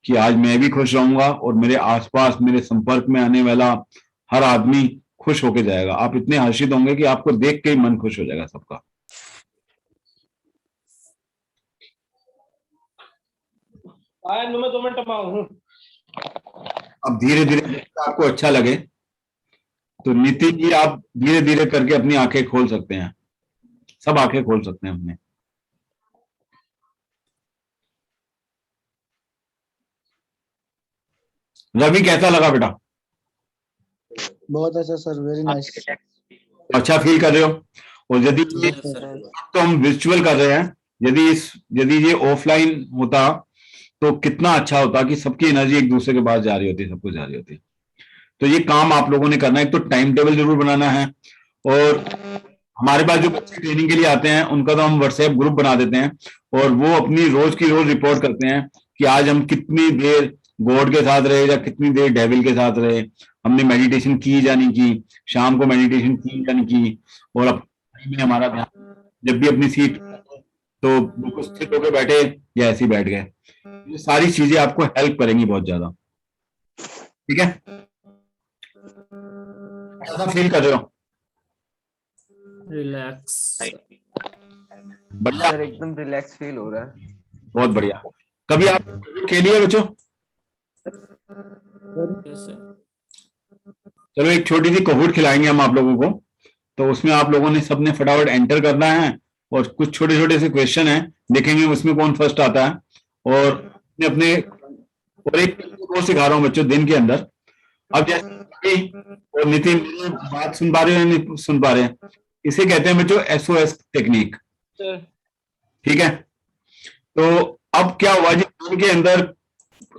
कि आज मैं भी खुश रहूंगा और मेरे आसपास, मेरे संपर्क में आने वाला हर आदमी खुश होके जाएगा। आप इतने हर्षित होंगे कि आपको देख के ही मन खुश हो जाएगा सबका। अब धीरे धीरे आपको अच्छा लगे तो नितिन जी, आप धीरे धीरे करके अपनी आंखें खोल सकते हैं। सब आंखें खोल सकते हैं अपने। रवि कैसा लगा बेटा? बहुत अच्छा सर, वेरी नाइस। अच्छा फील कर रहे हो? और यदि तो हम विजुअल कर रहे हैं, यदि ये ऑफलाइन होता तो कितना अच्छा होता कि सबकी एनर्जी एक दूसरे के पास जा रही होती, सब कुछ जा रही होती। तो ये काम आप लोगों ने करना है। एक तो टाइम टेबल जरूर बनाना है, और हमारे पास जो बच्चे ट्रेनिंग के लिए आते हैं उनका तो हम व्हाट्सएप ग्रुप बना देते हैं, और वो अपनी रोज की रोज रिपोर्ट करते हैं कि आज हम कितनी देर गॉड के साथ रहे या कितनी देर डेविल के साथ रहे, हमने मेडिटेशन की या नहीं की, शाम को मेडिटेशन की या नहीं की, और अपने में हमारा ध्यान, जब भी अपनी सीट तो बिल्कुल स्थिर होकर बैठे या ऐसे ही बैठ गए। ये सारी चीजें आपको हेल्प करेंगी बहुत ज्यादा। ठीक है, ऐसा फील कर रहे हो? रिलैक्स बढ़िया, सर एकदम रिलैक्स फील हो रहा है। बहुत बढ़िया। कभी आप खेलिए बच्चों? चलो एक छोटी सी कोहूट खिलाएंगे हम आप लोगों को, तो उसमें आप लोगों ने सबने फटाफट एंटर करना है, और कुछ छोटे छोटे से क्वेश्चन हैं, देखेंगे उसमें कौन फर्स्ट आता है, और अपने अपने, और एक और सिखा रहा हूँ बच्चों दिन के अंदर। अब जैसे और नितिन मेरी बात सुन पा रहे हो या नहीं सुन पा रहे हैं? इसे कहते हैं बच्चों SOS टेक्निक। ठीक है, तो अब क्या हुआ जी, दिन के अंदर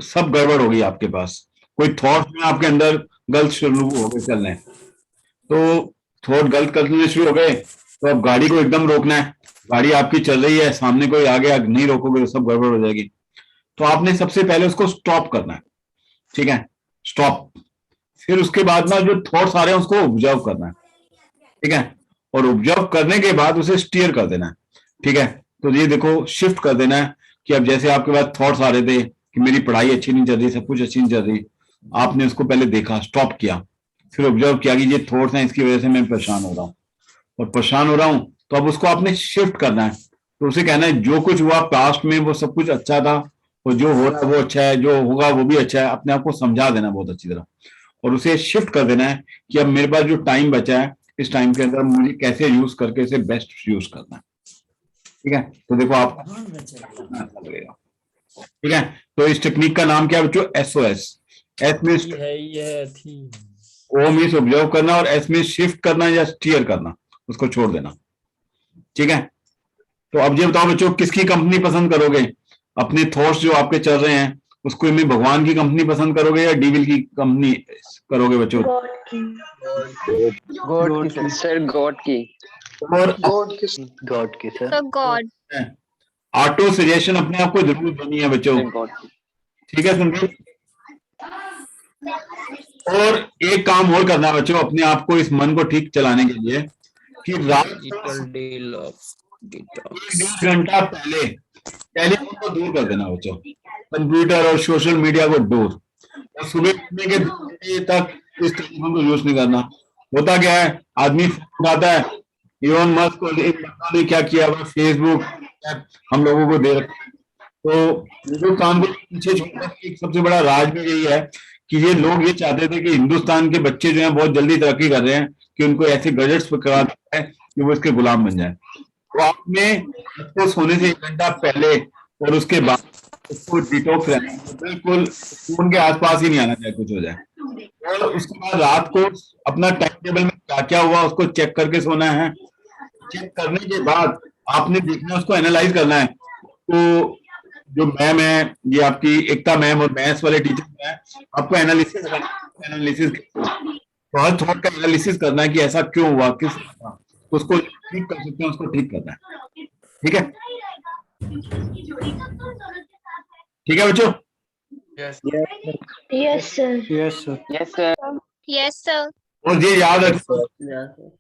सब गड़बड़ हो गई आपके पास, कोई थॉट में आपके अंदर गलत शुरू हो गए चलने, तो थॉट गलत करने शुरू हो गए, तो अब गाड़ी को एकदम रोकना है। गाड़ी आपकी चल रही है, सामने कोई आ गया, नहीं रोकोगे तो सब गड़बड़ हो जाएगी। तो आपने सबसे पहले उसको स्टॉप करना है। ठीक है, स्टॉप। फिर उसके बाद में जो थॉट्स आ रहे हैं उसको ऑब्जर्व करना है। ठीक है, और ऑब्जर्व करने के बाद उसे स्टीयर कर देना है। ठीक है, तो ये देखो शिफ्ट कर देना है कि अब जैसे आपके पास थॉट्स आ रहे थे कि मेरी पढ़ाई अच्छी नहीं चल रही, सब कुछ अच्छी नहीं चल रही, आपने उसको पहले देखा, स्टॉप किया, फिर ऑब्जर्व किया कि ये थॉट्स हैं, इसकी वजह से मैं परेशान हो रहा हूँ, और परेशान हो रहा हूँ, तो अब उसको आपने शिफ्ट करना है। तो उसे कहना है जो कुछ हुआ पास्ट में वो सब कुछ अच्छा था, और जो हो रहा है वो अच्छा है, जो होगा वो भी अच्छा है। अपने आप को समझा देना बहुत अच्छी तरह, और उसे शिफ्ट कर देना है कि अब मेरे पास जो टाइम बचा है, इस टाइम के अंदर मुझे कैसे यूज करके इसे बेस्ट यूज करना है। ठीक है, तो देखो आप लगेगा। ठीक है, तो इस टेक्निक का नाम क्या है बच्चों? SOS। एस में O मीन्स ऑब्जर्व करना, और S में शिफ्ट करना या स्टीयर करना, उसको छोड़ देना। ठीक है, तो अब ये बताओ बच्चों, किसकी कंपनी पसंद करोगे? अपने थॉट्स जो आपके चल रहे हैं उसको में भगवान की कंपनी पसंद करोगे या डेविल की कंपनी करोगे बच्चों? गॉड की सर गॉड की। और गॉड की sir. So God. Auto suggestion अपने आप को जरूर देनी है बच्चों। गॉड की। ठीक है संदीप, और एक काम और करना है बच्चों अपने आप को, इस मन को ठीक चलाने के लिए, कि रात को 1 घंटा पहले टेलीफोन को दूर कर देना बच्चों, कंप्यूटर और सोशल मीडिया को दूर, और सुबह उठने के 2 घंटे तक इस टेलीफोन को यूज नहीं करना। होता क्या है, आदमी फोन उठाता है, इलोन मस्क को ने क्या किया, वो फेसबुक हम लोगों को दे रखा है। तो हिंदुस्तान को पीछे छोड़ने का एक सबसे बड़ा राज भी यही है कि ये लोग ये चाहते थे कि हिंदुस्तान के बच्चे जो हैं बहुत जल्दी तरक्की कर रहे हैं, कि उनको ऐसे गैजेट्स करा दिया है कि वो इसके गुलाम बन जाए। तो आपने उसको सोने से 1 घंटा पहले और उसके बाद उसको डिटॉक्स रहना है, बिल्कुल फोन के आसपास ही नहीं आना चाहे कुछ हो जाए, और उसके बाद रात को अपना टाइम टेबल में क्या क्या हुआ उसको चेक करके सोना है। चेक करने के बाद आपने देखना, उसको एनालाइज करना है। तो जो मैम है, ये आपकी एकता मैम और मैथ्स वाले टीचर हैं, आपको एनालिसिस तो हर थॉट का एनालिसिस करना है कि ऐसा क्यों हुआ, किस उसको ठीक कर सकते हैं, उसको ठीक करना है। ठीक है, ठीक है बच्चों। Yes yes sir. Yes sir. Yes sir. Yes, sir. और ये याद रखो,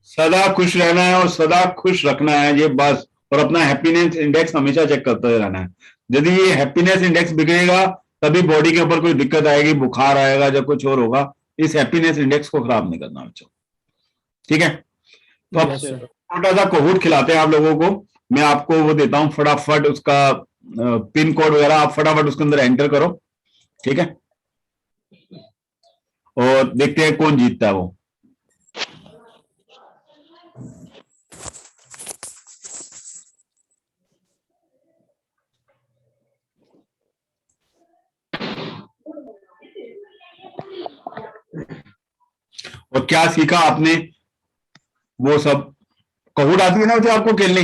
सदा खुश रहना है और सदा खुश रखना है, ये बस। और अपना हैप्पीनेस इंडेक्स हमेशा चेक करते रहना है। यदि ये हैप्पीनेस इंडेक्स बिगड़ेगा तभी बॉडी के ऊपर कोई दिक्कत आएगी, बुखार आएगा या कुछ और होगा। इस हैप्पीनेस इंडेक्स को खराब नहीं करना बच्चों। ठीक है, तो अब छोटा सा कोहूट खिलाते हैं आप लोगों को। मैं आपको वो देता हूँ, फटाफट उसका पिन कोड वगैरह आप फटाफट उसके अंदर एंटर करो। ठीक है, और देखते हैं कौन जीतता है वो। और क्या सीखा आपने, वो सब। कोहूट आती है ना जो आपको खेलनी?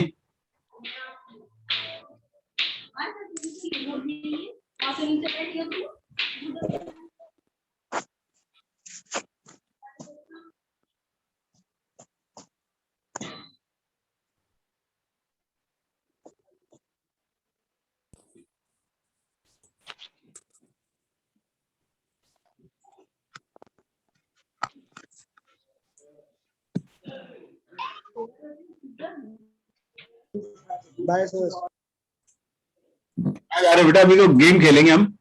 Bye sir. अरे बेटा अभी तो गेम खेलेंगे हम।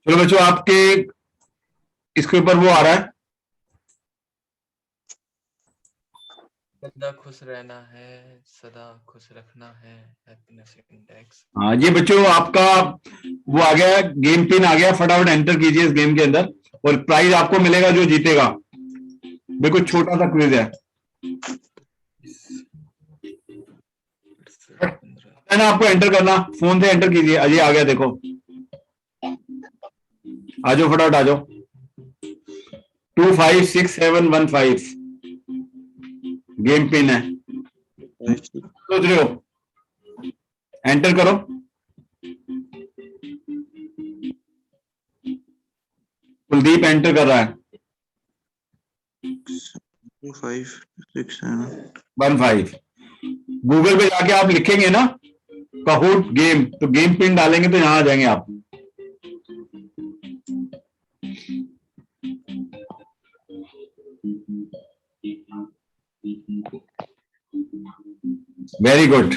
चलो बच्चों आपके इसके ऊपर वो आ रहा है, सदा खुश रहना है, सदा खुश रखना है, हैप्पीनेस इंडेक्स। हाँ ये बच्चों आपका वो आ गया, गेम पिन आ गया, फटाफट एंटर कीजिए इस गेम के अंदर और प्राइज आपको मिलेगा जो जीतेगा। बिल्कुल छोटा सा क्विज है ना, आपको एंटर करना, फोन से एंटर कीजिए। अजय आ गया देखो, आ जाओ फटाफट आ जाओ। 256715 गेम पिन है, सोच रहे हो, एंटर करो। कुलदीप एंटर कर रहा है 15। गूगल पे जाके आप लिखेंगे ना काहूट गेम, तो गेम पिन डालेंगे तो यहां आ जाएंगे आप। Very good.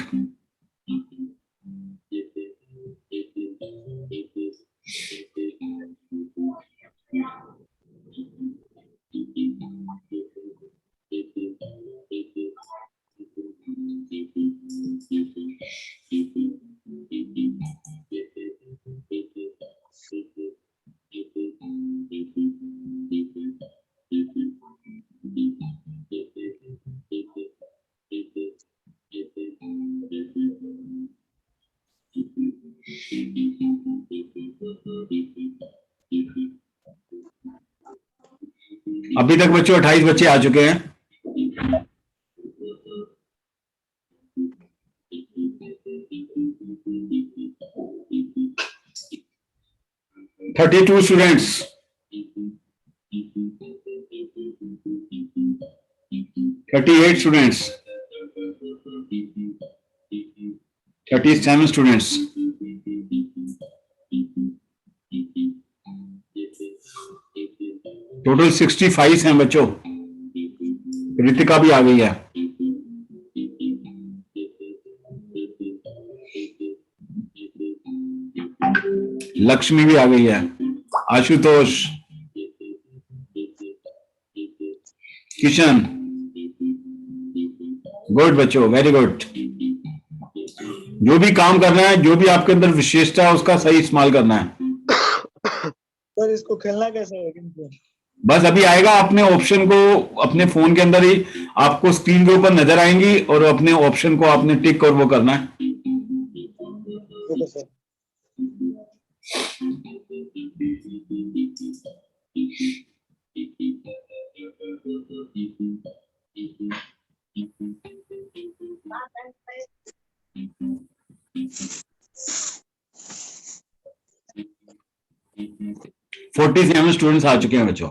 अभी तक बच्चों 28 बच्चे आ चुके हैं। 32 स्टूडेंट्स, 38 स्टूडेंट्स, 37 स्टूडेंट्स, टोटल 65 हैं बच्चों। रितिका भी आ गई है, लक्ष्मी भी आ गई है, आशुतोष, किशन, गुड बच्चों, वेरी गुड। जो भी काम करना है, जो भी आपके अंदर विशेषता है उसका सही इस्तेमाल करना है। सर इसको खेलना कैसे है गेम को? बस अभी आएगा, अपने ऑप्शन को अपने फोन के अंदर ही आपको स्क्रीन के ऊपर नजर आएंगी और अपने ऑप्शन को आपने टिक और वो करना है। Okay sir. फोर्टी 47 स्टूडेंट्स आ चुके हैं बच्चों।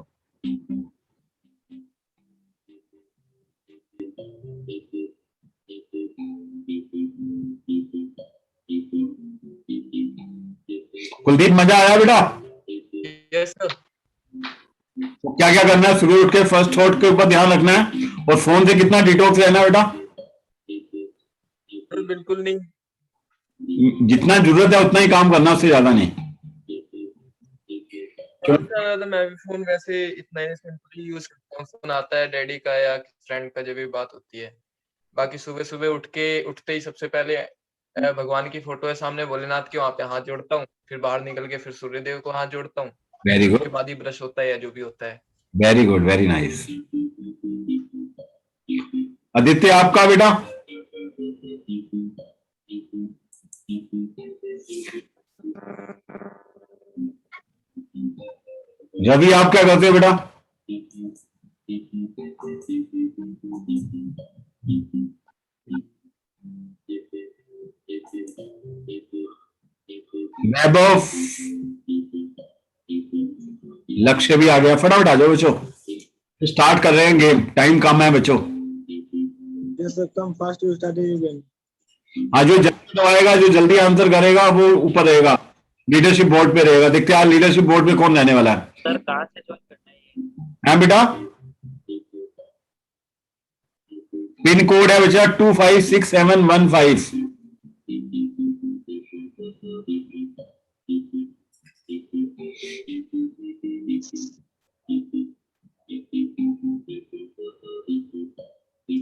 कुलदीप मजा आया बेटा? Yes sir. तो क्या क्या करना है, सुबह उठ के फर्स्ट थॉट के ऊपर ध्यान रखना है और फोन से कितना डिटॉक्स रहना है बेटा? बिल्कुल नहीं, जितना जरूरत है उतना ही काम करना, उससे ज्यादा नहीं। तो मैं भी फोन वैसे इतना ही सिंपली यूज करता हूँ, फोन आता है डैडी का या फ्रेंड का जब भी बात होती है। बाकी सुबह सुबह उठते ही सबसे पहले भगवान की फोटो है सामने भोलेनाथ की, वहां पे हाथ जोड़ता हूँ, फिर बाहर निकल के फिर सूर्यदेव को हाथ जोड़ता हूँ। वेरी गुड, उसके बाद ही ब्रश होता है या जो भी होता है। Very good, very nice. Aditya आपका बेटा? रवि आप क्या करते हो बेटा? वैभव, लक्ष्य भी आ गया, फटाफट आ जाओ बच्चों, स्टार्ट कर रहे हैं गेम, टाइम कम है बच्चों। Yes, sir. Come fast. You start again. हाँ, जो जल्दी दबाएगा, जो जल्दी आंसर करेगा वो ऊपर रहेगा, लीडरशिप बोर्ड पे रहेगा। देखते हैं आज लीडरशिप बोर्ड पे कौन रहने वाला है। सर कहाँ से ज्वाइन करना है? हैं बेटा? पिन कोड है बच्चा 256715।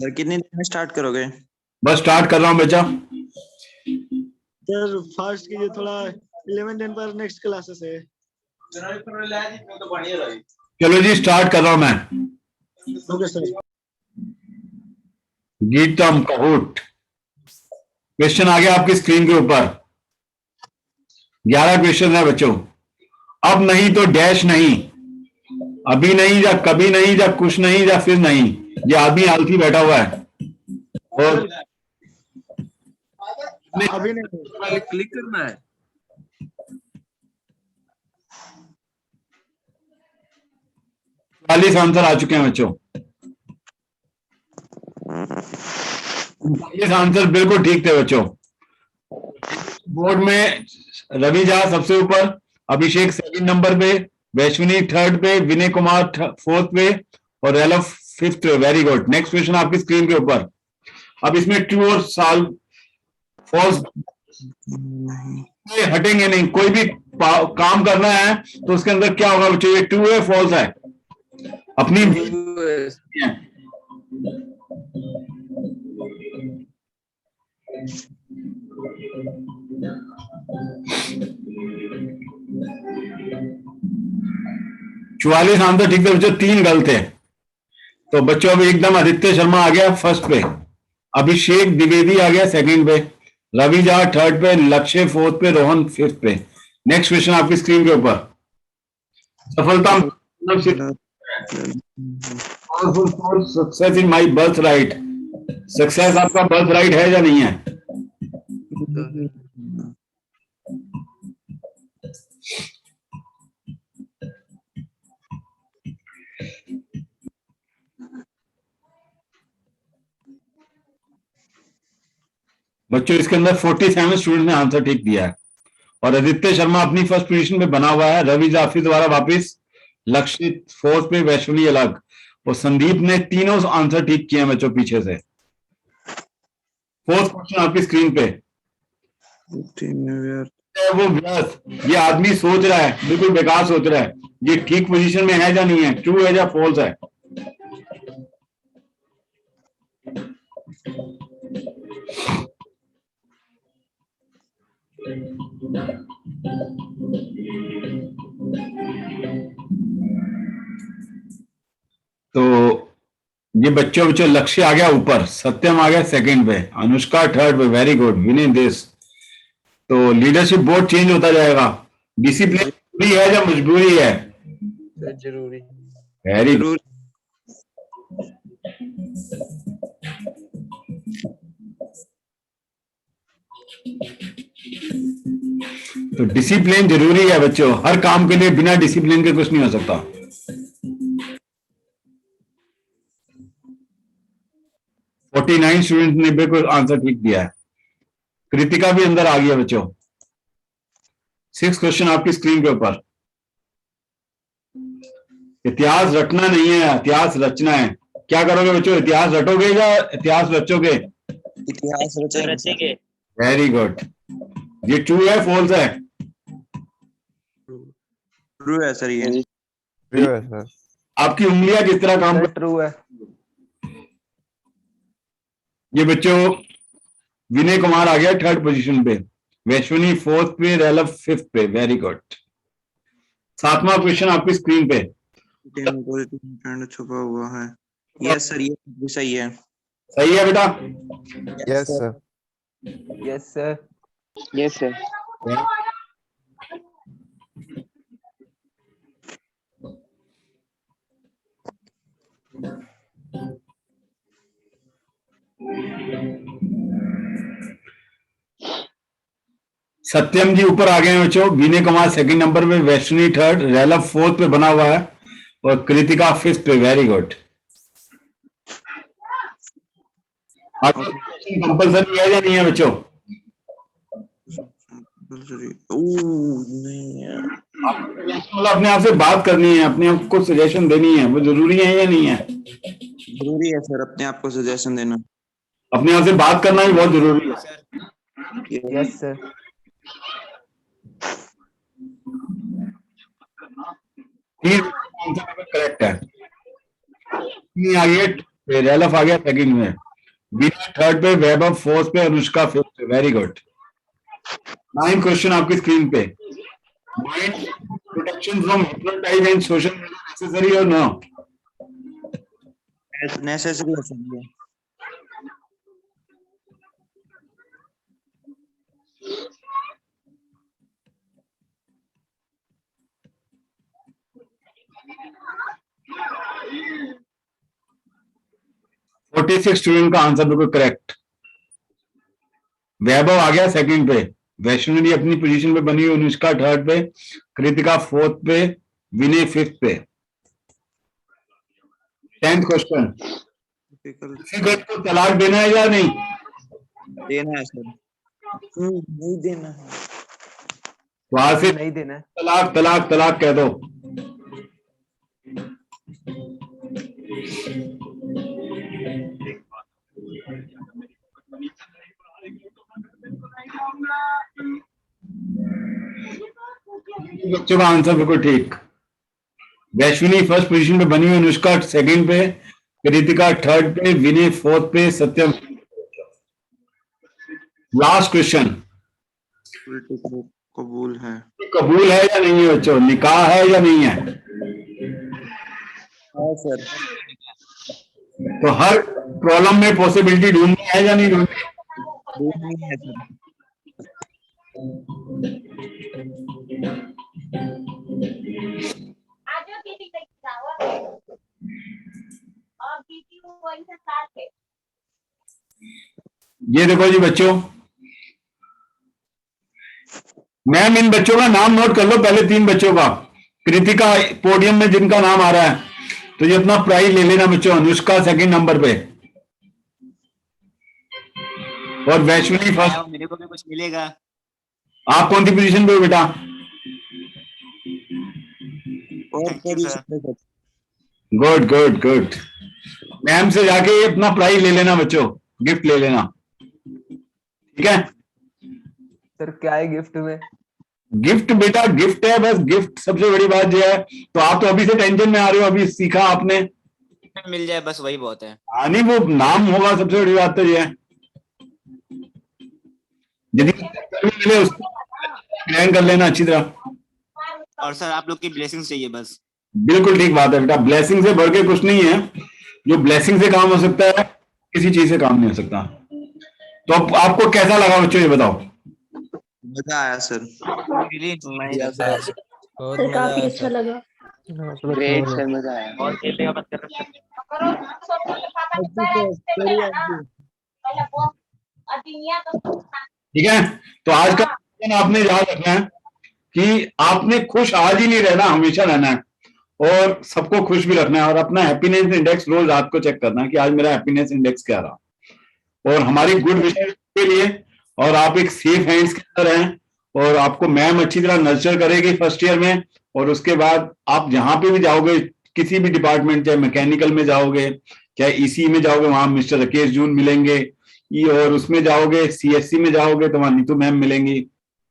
सर कितनी देर में स्टार्ट करोगे? बस स्टार्ट कर रहा हूं बच्चा। सर फास्ट कीजिए थोड़ा, 11:10 पर नेक्स्ट क्लासेस है। चलो जी स्टार्ट कर रहा हूं मैं। Okay sir. Geetam Kahoot, question आ गया आपकी स्क्रीन के ऊपर। 11 क्वेश्चन है बच्चों। अब नहीं तो डैश नहीं, अभी नहीं या कभी नहीं या कुछ नहीं या फिर नहीं। ये आदमी आलसी बैठा हुआ है और अभी नहीं। क्लिक करना है। 40 आंसर आ चुके हैं बच्चों। ये आंसर बिल्कुल ठीक थे बच्चों। बोर्ड में रवि झा सबसे ऊपर, अभिषेक सेकंड नंबर पे, वैश्विनी थर्ड पे, विनय कुमार फोर्थ पे और रेलफ फिफ्थ पे। Very good. नेक्स्ट क्वेश्चन आपकी स्क्रीन के ऊपर। अब इसमें ट्रू और फॉल्स हटेंगे नहीं। कोई भी काम करना है तो उसके अंदर क्या होगा बच्चों? ये ट्रू है फॉल्स है? अपनी चौवालीस आंसर ठीक थे बच्चों, 3 गलत है। तो बच्चों अब एकदम आदित्य शर्मा आ गया फर्स्ट पे, अभिषेक द्विवेदी आ गया सेकंड पे, रवि झा थर्ड पे, लक्ष्य फोर्थ पे, रोहन फिफ्थ पे। नेक्स्ट क्वेश्चन आपकी स्क्रीन के ऊपर। सफलता success in my birth right. Success आपका बर्थ राइट है या नहीं है? बच्चों इसके अंदर 47 स्टूडेंट ने आंसर ठीक दिया है और आदित्य शर्मा अपनी फर्स्ट पोजीशन पे बना हुआ है, रवि जाफी द्वारा वापिस, लक्षित फोर्थ पे, वैश्वनी अलग और संदीप ने तीनों आंसर ठीक किए हैं बच्चों पीछे से। फोर्थ क्वेश्चन आपकी स्क्रीन पे। वो व्यर्थ, ये आदमी सोच रहा है, बिल्कुल बेकार सोच रहा है। ये ठीक पोजीशन में है या नहीं है? ट्रू है या फॉल्स है? तो ये बच्चों लक्ष्य आ गया ऊपर, सत्यम आ गया सेकंड पे, अनुष्का थर्ड पे। Very good, winning this. तो लीडरशिप बोर्ड चेंज होता जाएगा। डिसिप्लिन जरूरी है या मजबूरी है? जरूरी। Very good. तो डिसिप्लिन जरूरी है बच्चों, हर काम के लिए बिना डिसिप्लिन के कुछ नहीं हो सकता। 49 स्टूडेंट ने बिल्कुल आंसर ठीक दिया है। कृतिका भी अंदर आ गई है बच्चों। 6 क्वेश्चन आपकी स्क्रीन के ऊपर। इतिहास रटना नहीं है, इतिहास रचना है। क्या करोगे बच्चों? इतिहास रटोगे या इतिहास रचोगे? इतिहास रचेंगे। Very good. ये ट्रू है फॉल्स है? ट्रू है सर। ये ट्रू है सर। आपकी उंगलियां किस तरह काम कर? ट्रू है। ये बच्चों विनय कुमार आ गया थर्ड पोजीशन पे, वैश्वनी फोर्थ पे, रेलफ फिफ्थ पे। Very good. 7वां क्वेश्चन आपकी स्क्रीन पे। छुपा हुआ है। यस सर, ये भी सही है। सही है बेटा? Yes sir. Yes sir. Yes sir. Satyam ji ऊपर आ गए हैं बच्चों, विनय कुमार सेकंड नंबर पे, वैष्णवी थर्ड, रैलफ फोर्थ पे बना हुआ है और कृतिका फिफ्थ पे। Very good. कंपल्सरी है या नहीं है बच्चों? मतलब अपने आप से बात करनी है, अपने आप को सजेशन देनी है, वो जरूरी है या नहीं है? जरूरी है सर, अपने आप को सजेशन देना। अपने आप से बात करना भी बहुत जरूरी है। Yes sir. करेक्ट है। आ गया, रैलफ आ गया सेकंड में, विनय थर्ड पे, वैभव फोर्थ पे, अनुष्का फिफ्थ पे। Very good. 9 क्वेश्चन आपकी स्क्रीन पे। Mind protection from hypnotize and social media necessary और नो? नेसेसरी है सर ये। स्टूडेंट का आंसर बिल्कुल करेक्ट। वैभव आ गया सेकंड पे, वैष्णवी अपनी पोजीशन पे बनी हुई, अनुष्का थर्ड पे, कृतिका फोर्थ पे, विनय फिफ्थ पे। 10th क्वेश्चन, किसी गर्ल को तलाक देना है या नहीं? देना है सर। नहीं देना है। तो आज से नहीं देना है। तलाक तलाक तलाक कह दो। बच्चों का आंसर बिल्कुल ठीक। वैश्विनी फर्स्ट पोजीशन पे बनी हुई, अनुष्का सेकंड पे, कृतिका थर्ड पे, विनय फोर्थ पे, सत्यम। लास्ट क्वेश्चन, कबूल है। कबूल है या नहीं है बच्चों? निकाह है या नहीं है? हाँ सर। तो हर प्रॉब्लम में पॉसिबिलिटी ढूंढनी है या नहीं ढूंढनी? ढूंढनी है सर। ये देखो जी बच्चों, मैम इन बच्चों का नाम नोट कर लो, पहले 3 बच्चों का। कृतिका पोडियम में जिनका नाम आ रहा है, तो ये अपना प्राइज ले लेना बच्चों। अनुष्का सेकंड नंबर पे और वैश्विनी फर्स्ट। मेरे को भी कुछ मिलेगा। आप कौन सी पोजीशन पे हो बेटा? Good good good. मैम से जाके अपना प्राइज ले लेना बच्चों, गिफ्ट ले लेना, ठीक है? सर क्या है गिफ्ट में? गिफ्ट बेटा गिफ्ट है, बस गिफ्ट सबसे बड़ी बात जो है। तो आप तो अभी से टेंशन में आ रहे हो, अभी सीखा आपने, मिल जाए बस वही बहुत है। हाँ नहीं, वो नाम होगा सबसे बड़ी बात तो ये है। यदि मिले उसको प्लान कर लेना अच्छी तरह। और सर आप लोग की ब्लेसिंग्स चाहिए बस। बिल्कुल ठीक बात है बेटा, ब्लेसिंग से बढ़ के कुछ नहीं है। जो ब्लेसिंग से काम हो सकता है, किसी चीज से काम नहीं हो सकता। तो आपको कैसा लगा बच्चों, ये बताओ? मजा आया सर। काफी अच्छा लगा। ग्रेट सर, मजा आया। और खेलने का मत ठीक है, तो आज का आपने याद रखना है कि आपने खुश आज ही नहीं रहना, हमेशा रहना है और सबको खुश भी रखना है। और अपना हैप्पीनेस इंडेक्स रोज रात को चेक करना है कि आज मेरा हैप्पीनेस इंडेक्स क्या रहा। और हमारी गुड विशेष के लिए, और आप एक सेफ हैंड्स के अंदर हैं और आपको मैम अच्छी तरह नर्चर करेगी फर्स्ट ईयर में। और उसके बाद आप जहां पे भी जाओगे, किसी भी डिपार्टमेंट, चाहे मैकेनिकल में जाओगे, चाहे ईसी में जाओगे, वहां मिस्टर राकेश जून मिलेंगे, और उसमें जाओगे सीएससी में जाओगे तो वहां नीतू मैम मिलेंगी।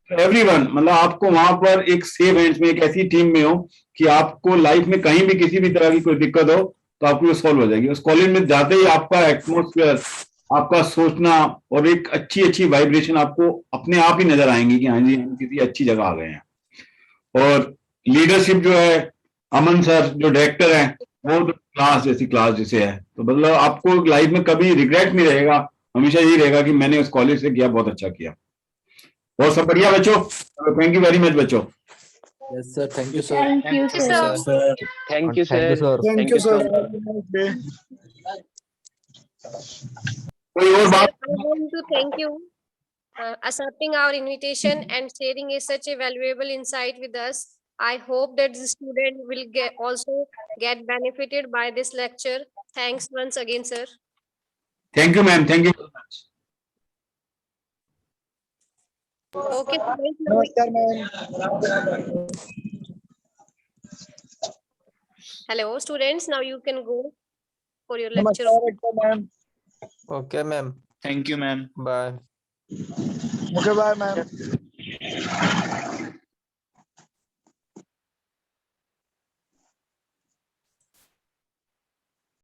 एवरीवन, मतलब आपको वहां पर एक सेफ हैंड्स में, एक ऐसी टीम में हो कि आपको लाइफ में कहीं भी किसी भी तरह की कोई दिक्कत हो तो आपकी वो सॉल्व हो जाएगी। उस कॉलेज में जाते ही आपका एटमोस्फेयर, आपका सोचना और एक अच्छी अच्छी वाइब्रेशन आपको अपने आप ही नजर आएंगी कि हाँ जी हम किसी अच्छी जगह आ गए हैं। और लीडरशिप जो है, अमन सर जो डायरेक्टर हैं, वो तो क्लास जैसे है। तो मतलब आपको लाइफ में कभी रिग्रेट नहीं रहेगा, हमेशा यही रहेगा कि मैंने उस कॉलेज से किया, बहुत अच्छा किया। और सब बढ़िया बच्चों, थैंक यू वेरी मच बच्चों। Yes, sir. Thank you, sir. Thank you, Yes, sir. sir. Thank you, Thank you, sir. sir. Thank you, sir. Have a nice day. कोई और Sir, बात? I want to thank you accepting our invitation and sharing such a valuable insight with us. I hope that the student will also get benefited by this lecture. Thanks once again, sir. Thank you, ma'am. Thank you. Okay, students, now Namaskar, ma'am. hello, students. Now you can go for your lecture. Namaskar, Ekta, ma'am. Okay, ma'am. Thank you, ma'am. Bye. Okay, bye, ma'am.